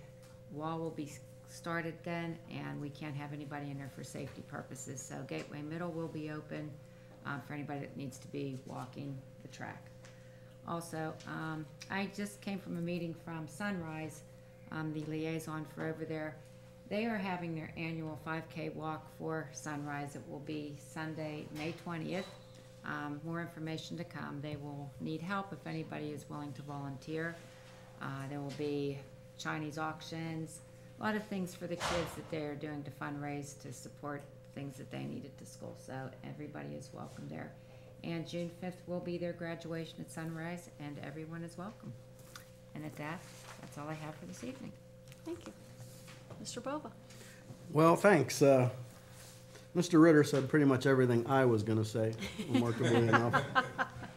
wall will be started then, and we can't have anybody in there for safety purposes. So Gateway Middle will be open for anybody that needs to be walking the track. Also, I just came from a meeting from Sunrise, the liaison for over there. They are having their annual 5K walk for Sunrise. It will be Sunday, May 20th. More information to come. They will need help if anybody is willing to volunteer. There will be Chinese auctions, a lot of things for the kids that they're doing to fundraise to support things that they need at the school. So everybody is welcome there. And June 5th will be their graduation at Sunrise, and everyone is welcome. And at that, that's all I have for this evening. Thank you. Mr. Bova. Well, thanks. Mr. Ritter said pretty much everything I was going to say, remarkably enough.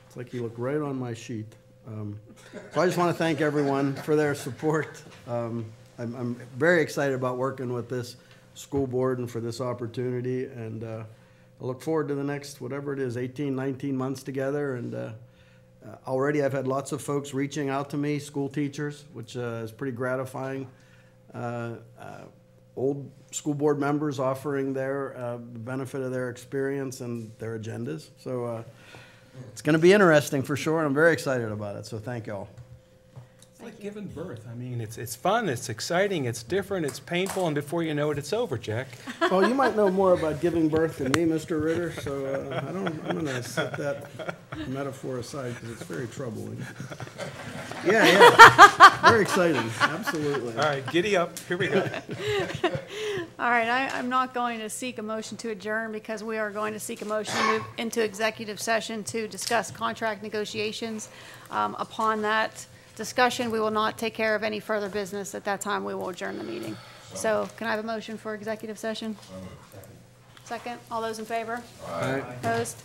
It's like he looked right on my sheet. So I just want to thank everyone for their support. I'm very excited about working with this school board and for this opportunity, and I look forward to the next, whatever it is, 18, 19 months together, and Already I've had lots of folks reaching out to me, school teachers, which is pretty gratifying. Old school board members offering their benefit of their experience and their agendas. So it's going to be interesting for sure, and I'm very excited about it. So thank you all. It's like giving birth. I mean, it's fun, it's exciting, it's different, it's painful, and before you know it, it's over, Jack. Well, you might know more about giving birth than me, Mr. Ritter, so I'm going to set that metaphor aside because it's very troubling. Yeah. Very exciting, absolutely. All right, giddy up. Here we go. All right, I'm not going to seek a motion to adjourn because we are going to seek a motion to move into executive session to discuss contract negotiations. Upon that discussion, we will not take care of any further business. At that time, we will adjourn the meeting. So can I have a motion for executive session? Second. All those in favor? Aye. Opposed?